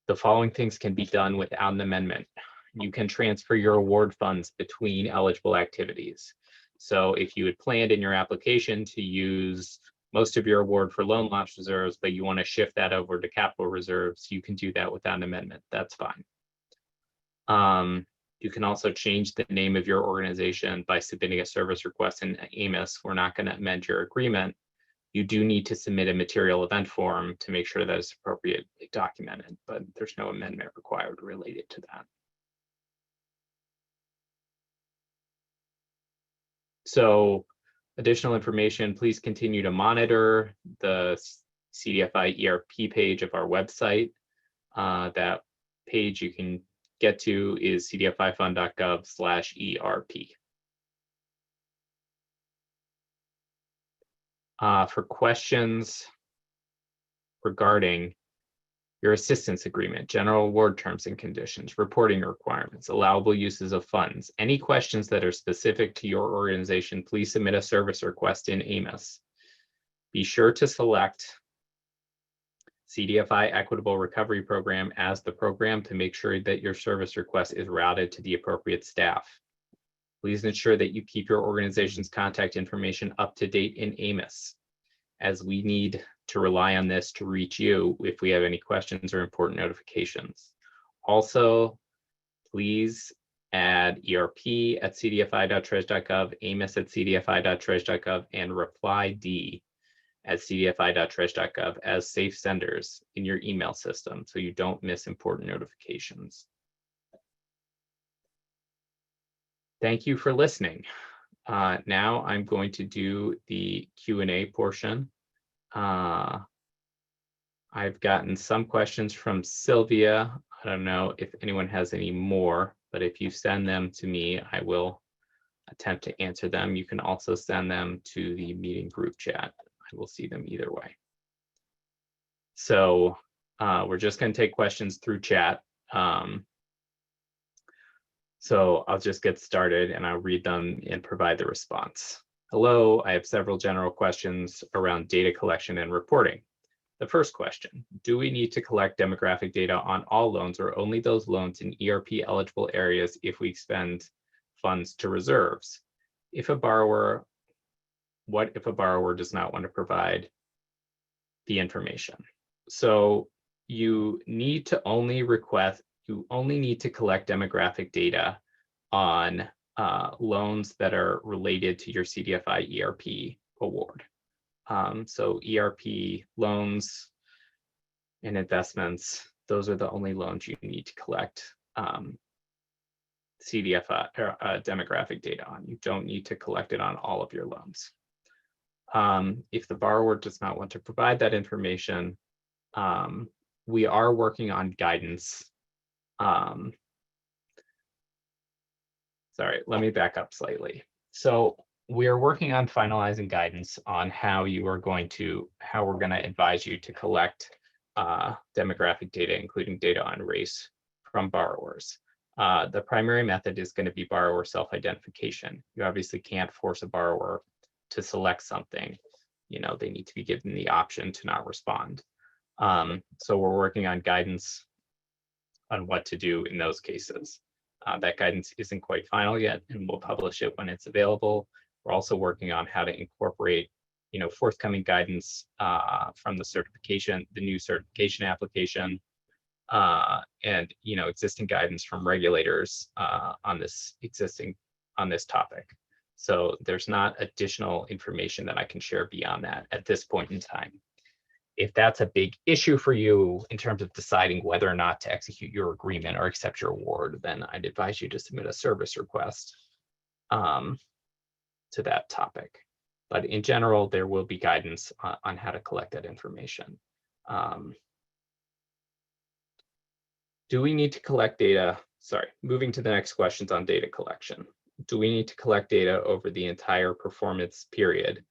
The following things can be done without an amendment. You can transfer your award funds between eligible activities. So if you had planned in your application to use most of your award for loan loss reserves, but you want to shift that over to capital reserves, you can do that without an amendment. That's fine. You can also change the name of your organization by submitting a service request in AMIS. We're not going to amend your agreement. You do need to submit a material event form to make sure that it's appropriately documented, but there's no amendment required related to that. So additional information, please continue to monitor the CDFI ERP page of our website. That page you can get to is cdfifund.gov/ERP. For questions regarding your assistance agreement, general award terms and conditions, reporting requirements, allowable uses of funds, any questions that are specific to your organization, please submit a service request in AMIS. Be sure to select CDFI Equitable Recovery Program as the program to make sure that your service request is routed to the appropriate staff. Please ensure that you keep your organization's contact information up to date in AMIS, as we need to rely on this to reach you if we have any questions or important notifications. Also, please add ERP at cdfi.treas.gov, AMIS at cdfi.treas.gov, and reply D at cdfi.treas.gov as safe senders in your email system so you don't miss important notifications. Thank you for listening. Now I'm going to do the Q&A portion. I've gotten some questions from Sylvia. I don't know if anyone has any more, but if you send them to me, I will attempt to answer them. You can also send them to the meeting group chat. I will see them either way. So we're just going to take questions through chat. So I'll just get started and I'll read them and provide the response. Hello, I have several general questions around data collection and reporting. The first question, do we need to collect demographic data on all loans or only those loans in ERP eligible areas if we expend funds to reserves? What if a borrower does not want to provide the information? So you need to only need to collect demographic data on loans that are related to your CDFI ERP award. So ERP loans and investments, those are the only loans you need to collect CDFI or demographic data on. You don't need to collect it on all of your loans. If the borrower does not want to provide that information, we are working on guidance. Sorry, let me back up slightly. So we are working on finalizing guidance on how we're going to advise you to collect demographic data, including data on race from borrowers. The primary method is going to be borrower self-identification. You obviously can't force a borrower to select something. You know, they need to be given the option to not respond. So we're working on guidance on what to do in those cases. That guidance isn't quite final yet, and we'll publish it when it's available. We're also working on how to incorporate, forthcoming guidance from the new certification application, and existing guidance from regulators on this topic. So there's not additional information that I can share beyond that at this point in time. If that's a big issue for you in terms of deciding whether or not to execute your agreement or accept your award, then I'd advise you to submit a service request to that topic. But in general, there will be guidance on how to collect that information. Do we need to collect data? Sorry, moving to the next questions on data collection. Do we need to collect data over the entire performance period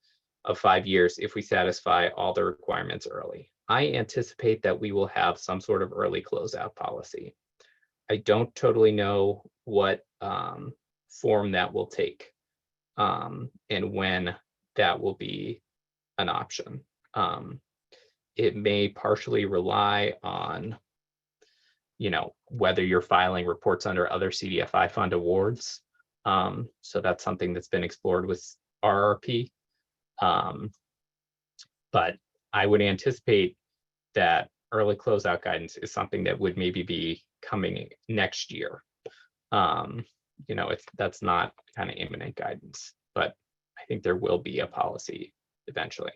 of 5 years if we satisfy all the requirements early? I anticipate that we will have some sort of early closeout policy. I don't totally know what form that will take and when that will be an option. It may partially rely on whether you're filing reports under other CDFI fund awards. So that's something that's been explored with RRP. But I would anticipate that early closeout guidance is something that would maybe be coming next year. If that's not kind of imminent guidance, but I think there will be a policy eventually.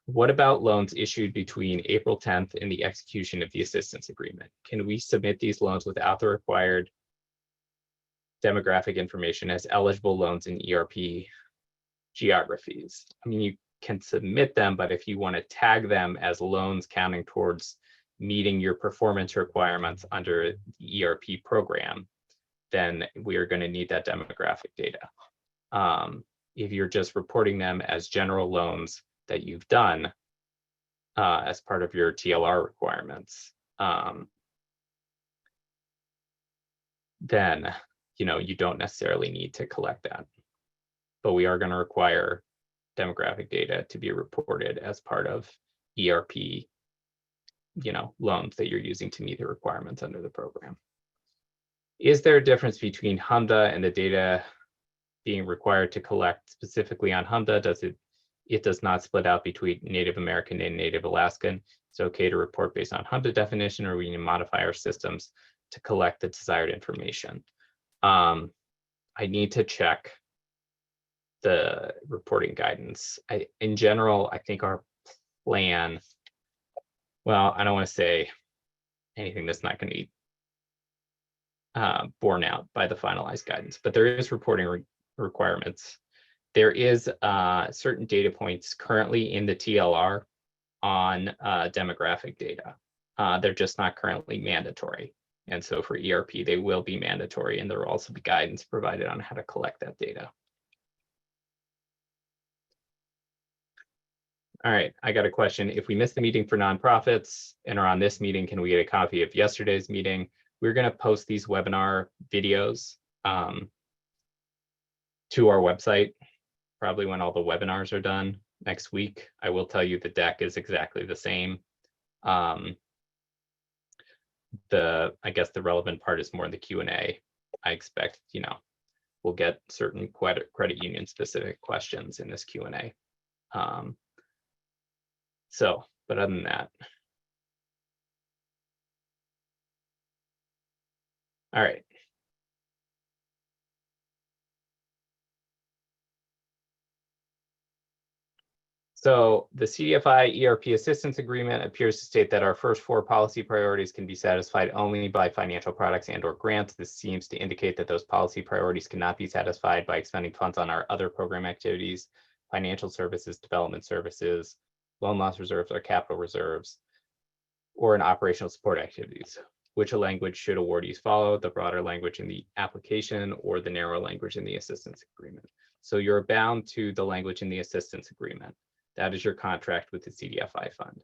What about loans issued between April 10th and the execution of the assistance agreement? Can we submit these loans without the required demographic information as eligible loans in ERP geographies? I mean, you can submit them, but if you want to tag them as loans counting towards meeting your performance requirements under the ERP program, then we are going to need that demographic data. If you're just reporting them as general loans that you've done as part of your TLR requirements, then you don't necessarily need to collect that. But we are going to require demographic data to be reported as part of ERP, loans that you're using to meet the requirements under the program. Is there a difference between HMDA and the data being required to collect specifically on HMDA? It does not split out between Native American and Native Alaskan. It's okay to report based on HMDA definition, or we need to modify our systems to collect the desired information. I need to check the reporting guidance. In general, I think our plan, well, I don't want to say anything that's not going to be borne out by the finalized guidance, but there is reporting requirements. There is certain data points currently in the TLR on demographic data. They're just not currently mandatory. And so for ERP, they will be mandatory, and there will also be guidance provided on how to collect that data. All right, I got a question. If we missed the meeting for nonprofits and are on this meeting, can we get a copy of yesterday's meeting? we're going to post these webinar videos to our website, probably when all the webinars are done next week. I will tell you the deck is exactly the same. I guess the relevant part is more in the Q&A. I expect, we'll get certain credit union specific questions in this Q&A. But other than that. All right. So the CDFI ERP assistance agreement appears to state that our first 4 policy priorities can be satisfied only by financial products and/or grants. This seems to indicate that those policy priorities cannot be satisfied by expending funds on our other program activities, financial services, development services, loan loss reserves, or capital reserves, or in operational support activities. Which language should awardees follow, the broader language in the application or the narrow language in the assistance agreement? So you're bound to the language in the assistance agreement. That is your contract with the CDFI fund.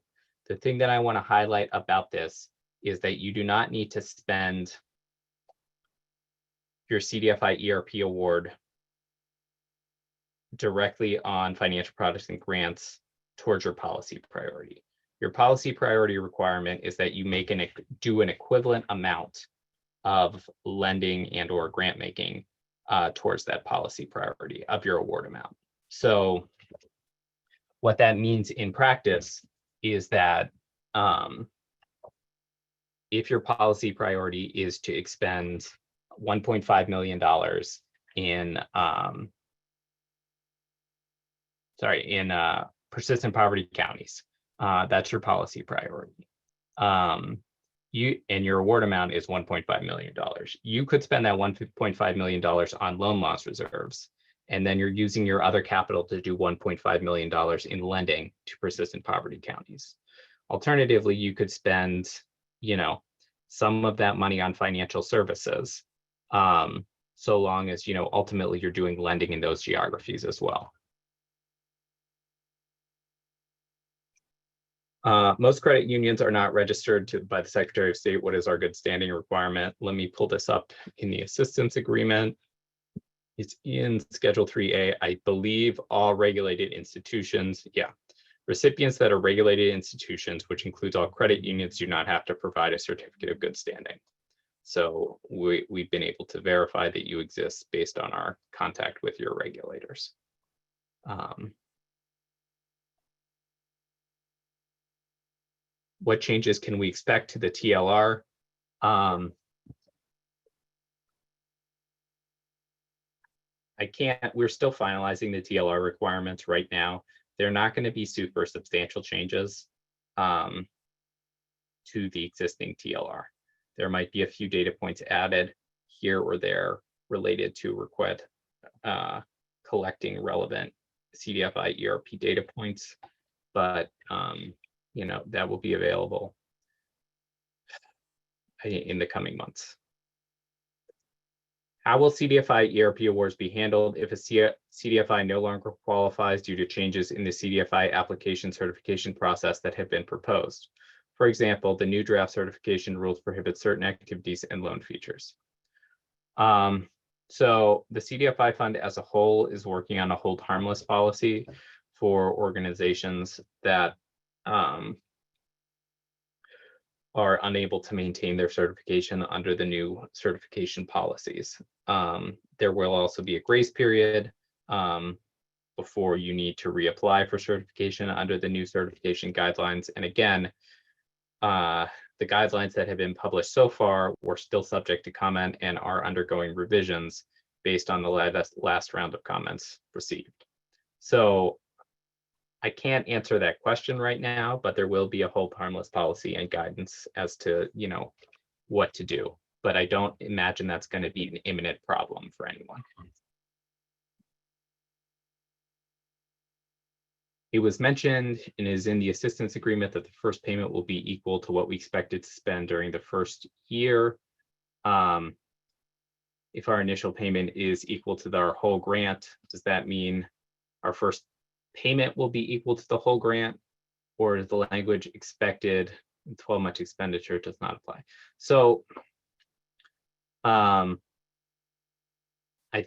The thing that I want to highlight about this is that you do not need to spend your CDFI ERP award directly on financial products and grants towards your policy priority. Your policy priority requirement is that you do an equivalent amount of lending and/or grant making towards that policy priority of your award amount. So what that means in practice is that if your policy priority is to expend $1.5 million in persistent poverty counties, that's your policy priority. And your award amount is $1.5 million. You could spend that $1.5 million on loan loss reserves, and then you're using your other capital to do $1.5 million in lending to persistent poverty counties. Alternatively, you could spend, some of that money on financial services, so long as, ultimately you're doing lending in those geographies as well. Most credit unions are not registered by the Secretary of State. What is our good standing requirement? Let me pull this up in the assistance agreement. It's in Schedule 3A. I believe all regulated institutions, recipients that are regulated institutions, which includes all credit unions, do not have to provide a certificate of good standing. So we've been able to verify that you exist based on our contact with your regulators. What changes can we expect to the TLR? We're still finalizing the TLR requirements right now. They're not going to be super substantial changes to the existing TLR. There might be a few data points added here or there related to collecting relevant CDFI ERP data points, but that will be available in the coming months. How will CDFI ERP awards be handled if a CDFI no longer qualifies due to changes in the CDFI application certification process that have been proposed? For example, the new draft certification rules prohibit certain activities and loan features. So the CDFI fund as a whole is working on a hold harmless policy for organizations that are unable to maintain their certification under the new certification policies. There will also be a grace period before you need to reapply for certification under the new certification guidelines. And again, the guidelines that have been published so far were still subject to comment and are undergoing revisions based on the last round of comments received. So I can't answer that question right now, but there will be a hold harmless policy and guidance as to, what to do. But I don't imagine that's going to be an imminent problem for anyone. It was mentioned and is in the assistance agreement that the first payment will be equal to what we expected to spend during the first year. If our initial payment is equal to our whole grant, does that mean our first payment will be equal to the whole grant, or is the language expected 12-month expenditure does not apply? So I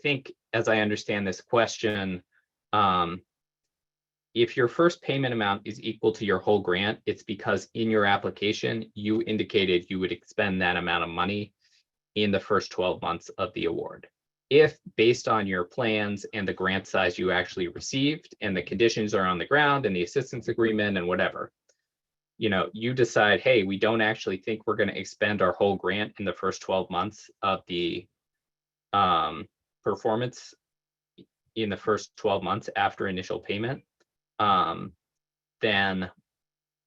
think, as I understand this question, if your first payment amount is equal to your whole grant, it's because in your application, you indicated you would expend that amount of money in the first 12 months of the award. If based on your plans and the grant size you actually received and the conditions are on the ground and the assistance agreement and whatever, you decide, hey, we don't actually think we're going to expend our whole grant in the first 12 months of the performance in the first 12 months after initial payment, then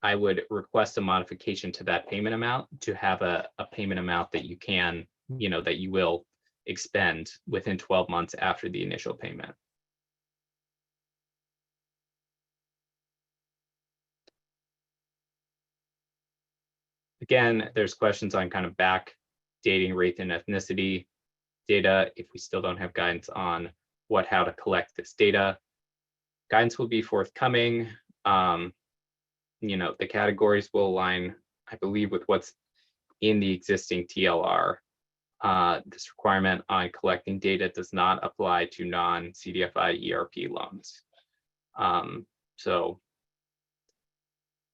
I would request a modification to that payment amount to have a payment amount that you can, that you will expend within 12 months after the initial payment. Again, there's questions on kind of backdating race and ethnicity data if we still don't have guidance on how to collect this data. Guidance will be forthcoming. The categories will align, I believe, with what's in the existing TLR. This requirement on collecting data does not apply to non-CDFI ERP loans. So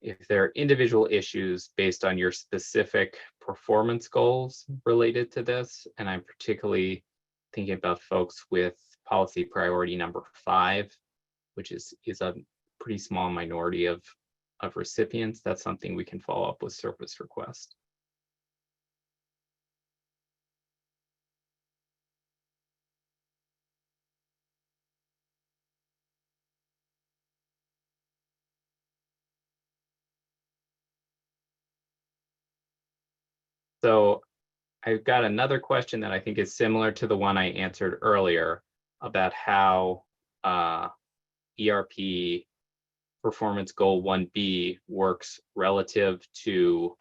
if there are individual issues based on your specific performance goals related to this, and I'm particularly thinking about folks with policy priority number 5, which is a pretty small minority of recipients, that's something we can follow up with service request. So I've got another question that I think is similar to the one I answered earlier about how ERP performance goal 1B works relative to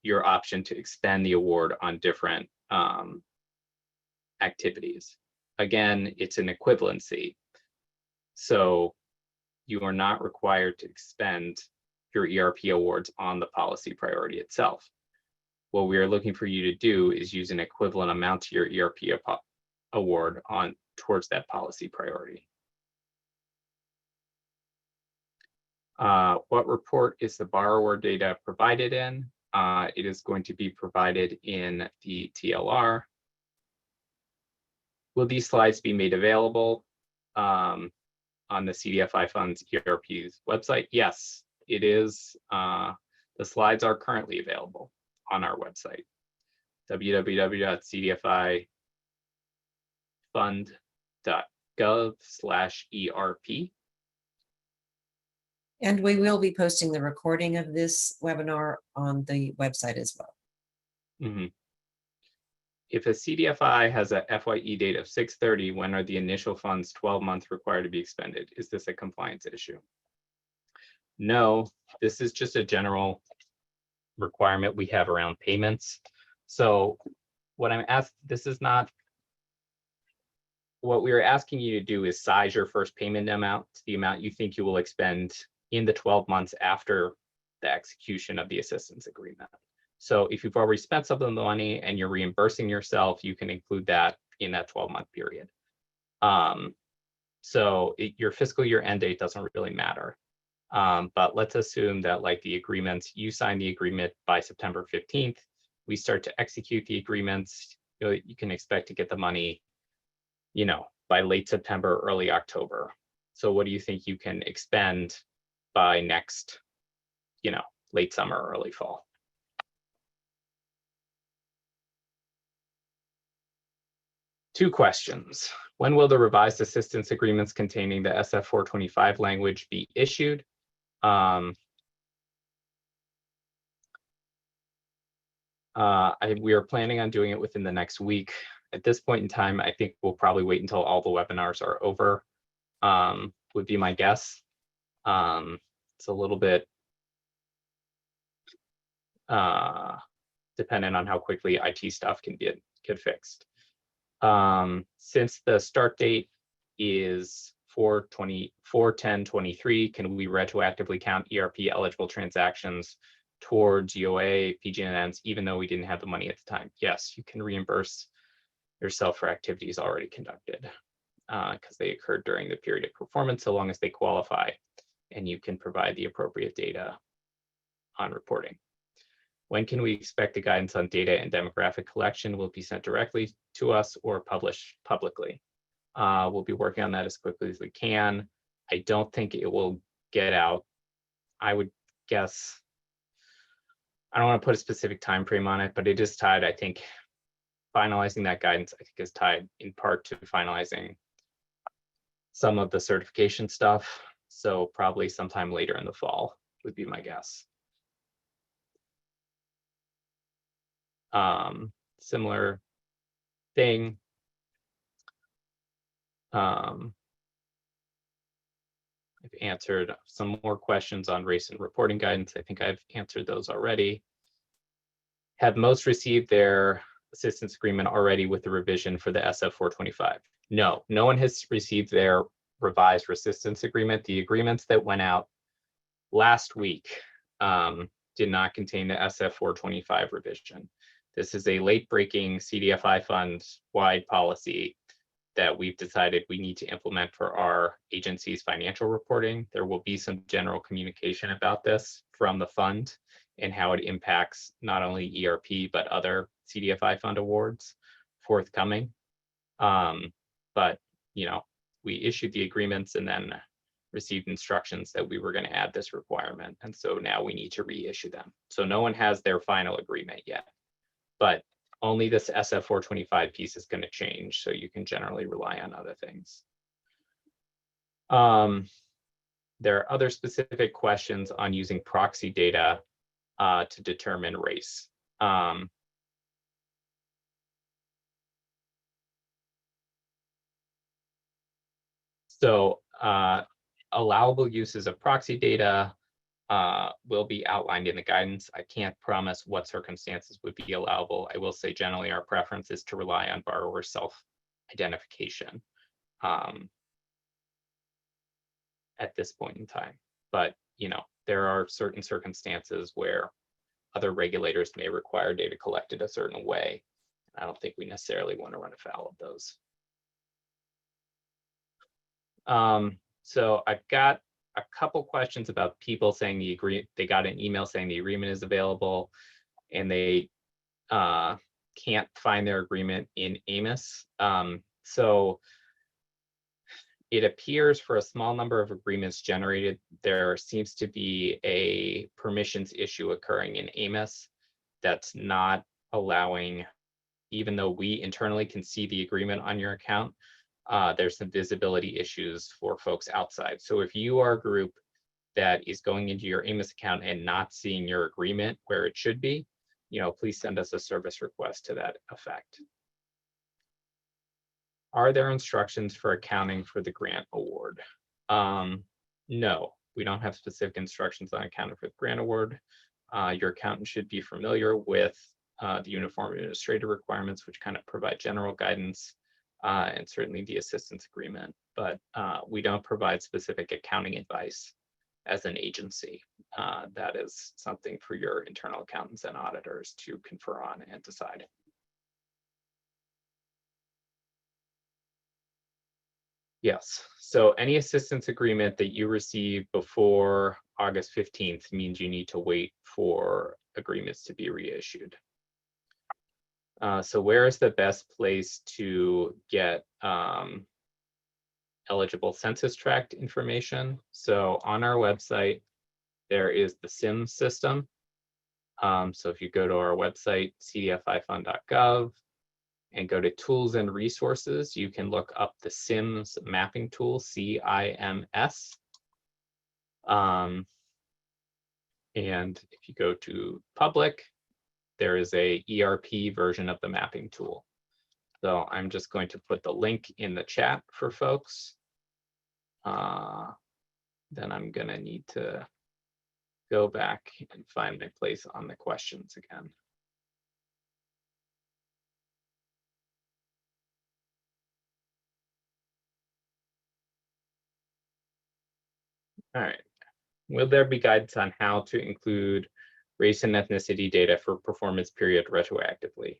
your option to expend the award on different activities. Again, it's an equivalency. So you are not required to expend your ERP awards on the policy priority itself. What we are looking for you to do is use an equivalent amount to your ERP award towards that policy priority. What report is the borrower data provided in? It is going to be provided in the TLR. Will these slides be made available on the CDFI Funds ERP's website? Yes, it is. The slides are currently available on our website, www.cdfifund.gov/ERP. And we will be posting the recording of this webinar on the website as well. Mm-hmm. If a CDFI has a FYE date of 6/30, when are the initial funds 12 months required to be expended? Is this a compliance issue? No, this is just a general requirement we have around payments. So what I'm asking, what we are asking you to do is size your first payment amount to the amount you think you will expend in the 12 months after the execution of the assistance agreement. So if you've already spent some of the money and you're reimbursing yourself, you can include that in that 12-month period. So your fiscal year end date doesn't really matter. But let's assume that like the agreements, you sign the agreement by September 15th, we start to execute the agreements, you can expect to get the money, by late September, early October. So what do you think you can expend by next, late summer, early fall? Two questions. When will the revised assistance agreements containing the SF425 language be issued? We are planning on doing it within the next week. At this point in time, I think we'll probably wait until all the webinars are over, would be my guess. It's a little bit dependent on how quickly IT stuff can get fixed. Since the start date is 4/10/23, can we retroactively count ERP eligible transactions towards UOA, PG&Ns, even though we didn't have the money at the time. Yes, you can reimburse yourself for activities already conducted because they occurred during the period of performance, so long as they qualify, and you can provide the appropriate data on reporting. When can we expect the guidance on data and demographic collection will be sent directly to us or published publicly? We'll be working on that as quickly as we can. I don't think it will get out. I would guess, I don't want to put a specific time frame on it, but it is tied, I think, finalizing that guidance, I think, is tied in part to finalizing some of the certification stuff. So probably sometime later in the fall would be my guess. Similar thing. I've answered some more questions on race and reporting guidance. I think I've answered those already. Have most received their assistance agreement already with the revision for the SF425? No, no one has received their revised assistance agreement. The agreements that went out last week did not contain the SF425 revision. This is a late-breaking CDFI fund-wide policy that we've decided we need to implement for our agency's financial reporting. There will be some general communication about this from the fund and how it impacts not only ERP, but other CDFI fund awards forthcoming. But, you know, we issued the agreements and then received instructions that we were going to add this requirement. And so now we need to reissue them. So no one has their final agreement yet, but only this SF425 piece is going to change. So you can generally rely on other things. There are other specific questions on using proxy data to determine race. So allowable uses of proxy data will be outlined in the guidance. I can't promise what circumstances would be allowable. I will say generally our preference is to rely on borrower self-identification at this point in time. But, you know, there are certain circumstances where other regulators may require data collected a certain way. I don't think we necessarily want to run afoul of those. So I've got a couple questions about people saying they got an email saying the agreement is available and they can't find their agreement in AMIS. So it appears for a small number of agreements generated, there seems to be a permissions issue occurring in AMIS that's not allowing, even though we internally can see the agreement on your account, there's some visibility issues for folks outside. So if you are a group that is going into your AMIS account and not seeing your agreement where it should be, you know, please send us a service request to that effect. Are there instructions for accounting for the grant award? No, we don't have specific instructions on accounting for the grant award. Your accountant should be familiar with the uniform administrator requirements, which kind of provide general guidance, and certainly the assistance agreement, but we don't provide specific accounting advice as an agency. That is something for your internal accountants and auditors to confer on and decide. Yes, so any assistance agreement that you receive before August 15th means you need to wait for agreements to be reissued. So where is the best place to get eligible census tract information? So on our website, there is the SIMS system. So if you go to our website, cdfifund.gov, and go to tools and resources, you can look up the SIMS mapping tool, CIMS. And if you go to public, there is a ERP version of the mapping tool. So I'm just going to put the link in the chat for folks. Then I'm gonna need to go back and find my place on the questions again. All right. Will there be guidance on how to include race and ethnicity data for performance period retroactively.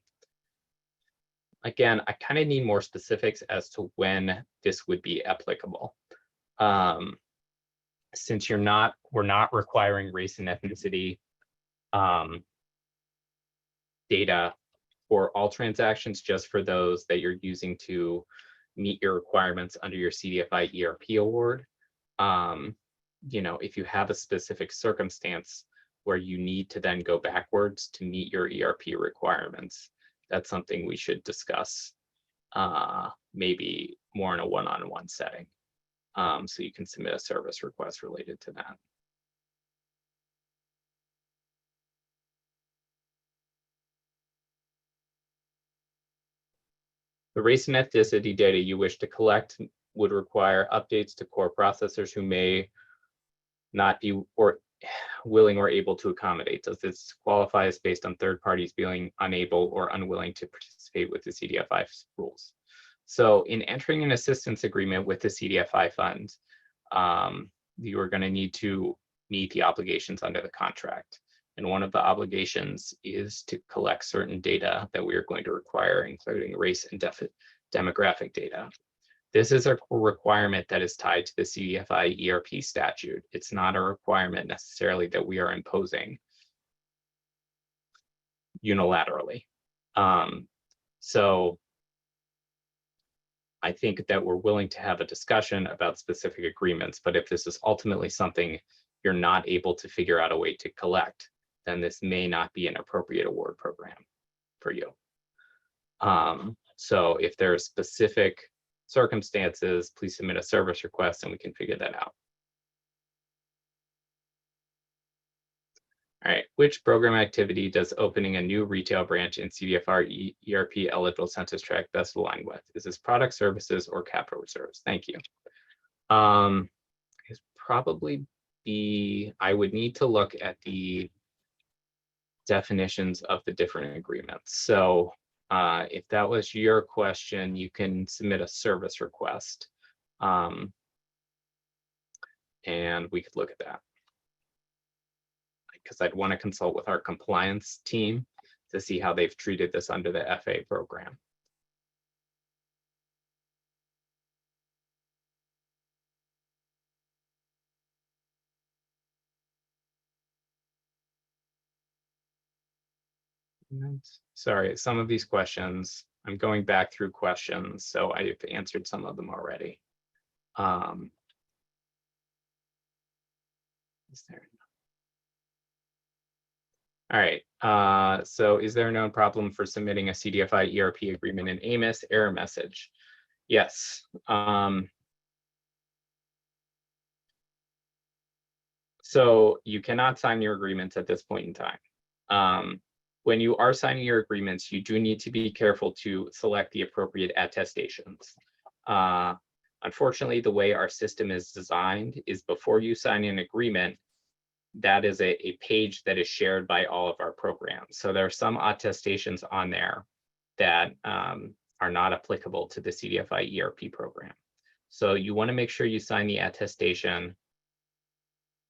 Again, I kind of need more specifics as to when this would be applicable. Since we're not requiring race and ethnicity data for all transactions, just for those that you're using to meet your requirements under your CDFI ERP award. You know, if you have a specific circumstance where you need to then go backwards to meet your ERP requirements, that's something we should discuss, maybe more in a one-on-one setting. So you can submit a service request related to that. The race and ethnicity data you wish to collect would require updates to core processors who may not be willing or able to accommodate. Does this qualify as based on third parties being unable or unwilling to participate with the CDFI rules? So in entering an assistance agreement with the CDFI fund, you are going to need to meet the obligations under the contract. And one of the obligations is to collect certain data that we are going to require, including race and demographic data. This is a requirement that is tied to the CDFI ERP statute. It's not a requirement necessarily that we are imposing unilaterally. So I think that we're willing to have a discussion about specific agreements, but if this is ultimately something you're not able to figure out a way to collect, then this may not be an appropriate award program for you. So if there are specific circumstances, please submit a service request and we can figure that out. All right, which program activity does opening a new retail branch in CDFI ERP eligible census tract best align with? Is this product services or capital reserves? Thank you. It's probably be, I would need to look at the definitions of the different agreements. So if that was your question, you can submit a service request and we could look at that. Because I'd want to consult with our compliance team to see how they've treated this under the FA program. Sorry, some of these questions, I'm going back through questions, so I've answered some of them already. Is there? All right, so is there a known problem for submitting a CDFI ERP agreement in AMIS? Error message. Yes. So you cannot sign your agreements at this point in time. When you are signing your agreements, you do need to be careful to select the appropriate attestations. Unfortunately, the way our system is designed is before you sign an agreement, that is a page that is shared by all of our programs. So there are some attestations on there that are not applicable to the CDFI ERP program. So you want to make sure you sign the attestation.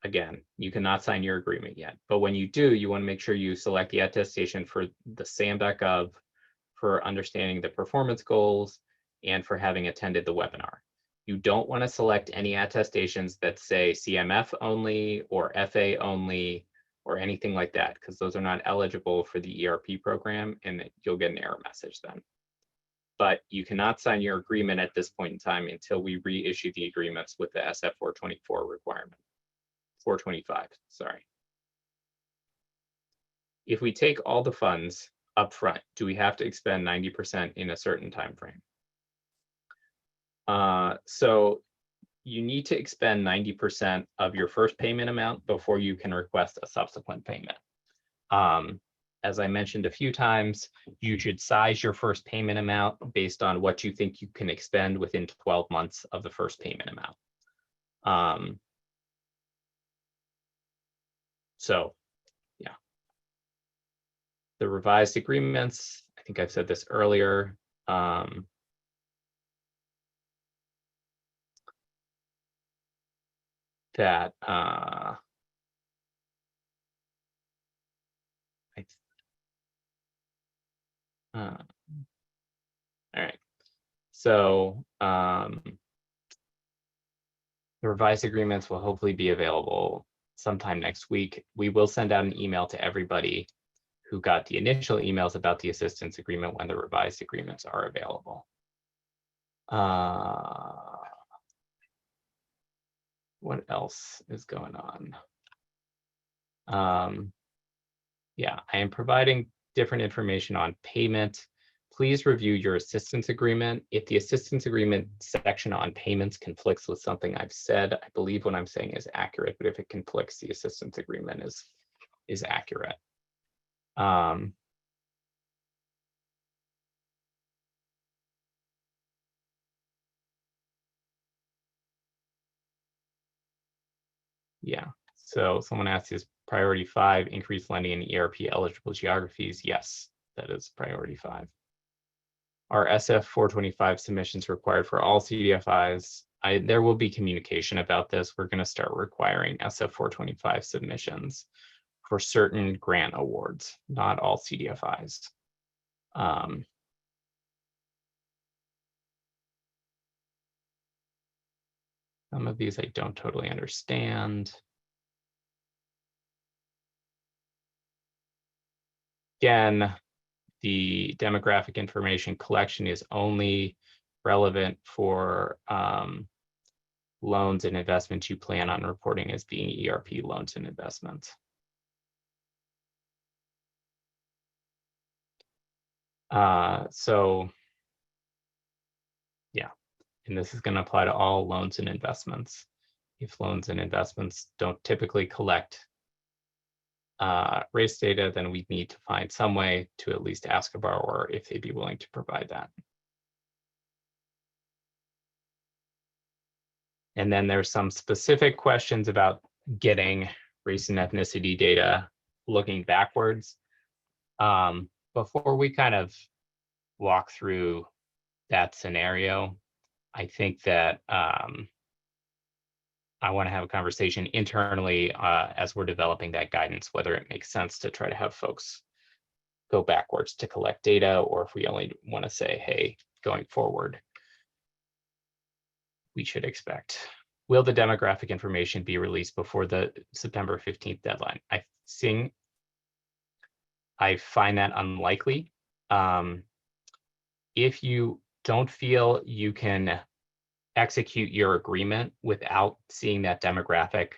Again, you cannot sign your agreement yet, but when you do, you want to make sure you select the attestation for the SAM.gov, for understanding the performance goals, and for having attended the webinar. You don't want to select any attestations that say CMF only or FA only or anything like that, because those are not eligible for the ERP program and you'll get an error message then. But you cannot sign your agreement at this point in time until we reissue the agreements with the SF424 requirement. 425, sorry. If we take all the funds up front, do we have to expend 90% in a certain time frame? So you need to expend 90% of your first payment amount before you can request a subsequent payment. As I mentioned a few times, you should size your first payment amount based on what you think you can expend within 12 months of the first payment amount. So, yeah. The revised agreements, I think I've said this earlier. That All right. So the revised agreements will hopefully be available sometime next week. We will send out an email to everybody who got the initial emails about the assistance agreement when the revised agreements are available. What else is going on? Yeah, I am providing different information on payment. Please review your assistance agreement. If the assistance agreement section on payments conflicts with something I've said, I believe what I'm saying is accurate, but if it conflicts, the assistance agreement is accurate. Yeah, so someone asked, is priority 5 increased lending in ERP eligible geographies? Yes, that is priority 5. Are SF425 submissions required for all CDFIs? There will be communication about this. We're going to start requiring SF425 submissions for certain grant awards, not all CDFIs. Some of these I don't totally understand. Again, the demographic information collection is only relevant for loans and investments you plan on reporting as being ERP loans and investments. So yeah, and this is going to apply to all loans and investments. If loans and investments don't typically collect race data, then we need to find some way to at least ask a borrower if they'd be willing to provide that. And then there's some specific questions about getting race and ethnicity data looking backwards. Before we kind of walk through that scenario, I think that I want to have a conversation internally as we're developing that guidance, whether it makes sense to try to have folks go backwards to collect data, or if we only want to say, hey, going forward, we should expect. Will the demographic information be released before the September 15th deadline? I find that unlikely. If you don't feel you can execute your agreement without seeing that demographic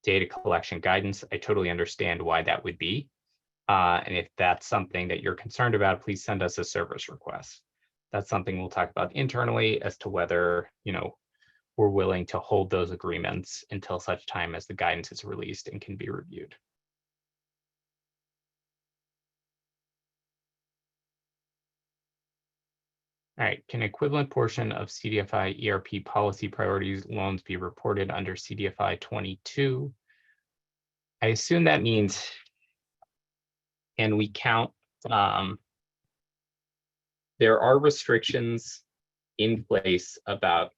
data collection guidance, I totally understand why that would be. And if that's something that you're concerned about, please send us a service request. That's something we'll talk about internally as to whether, we're willing to hold those agreements until such time as the guidance is released and can be reviewed. All right, can equivalent portion of CDFI ERP policy priorities loans be reported under CDFI 22? I assume that means, and we count, there are restrictions in place about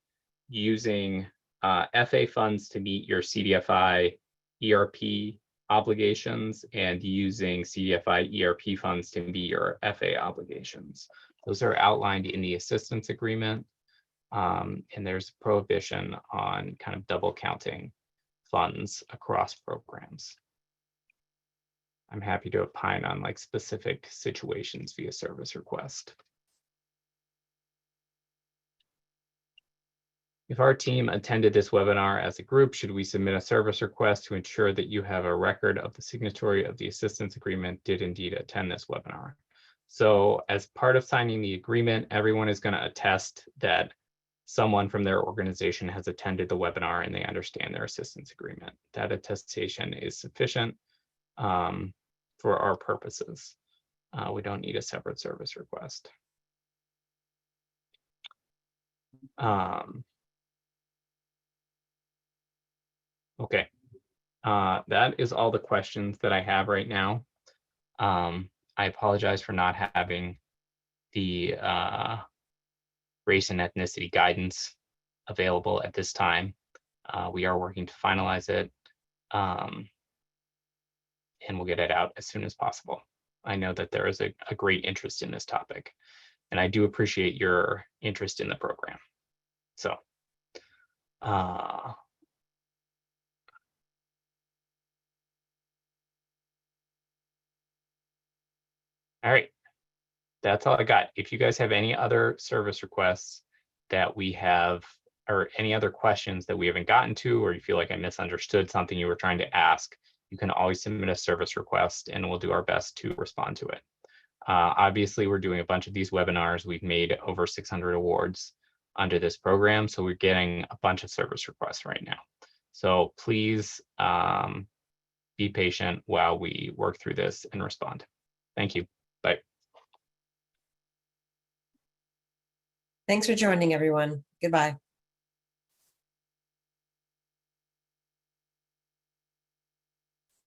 using FA funds to meet your CDFI ERP obligations and using CDFI ERP funds to meet your FA obligations. Those are outlined in the assistance agreement, and there's a prohibition on kind of double counting funds across programs. I'm happy to opine on like specific situations via service request. If our team attended this webinar as a group, should we submit a service request to ensure that you have a record of the signatory of the assistance agreement did indeed attend this webinar? So as part of signing the agreement, everyone is going to attest that someone from their organization has attended the webinar and they understand their assistance agreement. That attestation is sufficient for our purposes. We don't need a separate service request. Okay, that is all the questions that I have right now. I apologize for not having the race and ethnicity guidance available at this time. We are working to finalize it, and we'll get it out as soon as possible. I know that there is a great interest in this topic, and I do appreciate your interest in the program. So, all right, that's all I got. If you guys have any other service requests that we have, or any other questions that we haven't gotten to, or you feel like I misunderstood something you were trying to ask, you can always submit a service request and we'll do our best to respond to it. Obviously, we're doing a bunch of these webinars. We've made over 600 awards under this program, so we're getting a bunch of service requests right now. So please be patient while we work through this and respond. Thank you. Bye. Thanks for joining, everyone. Goodbye.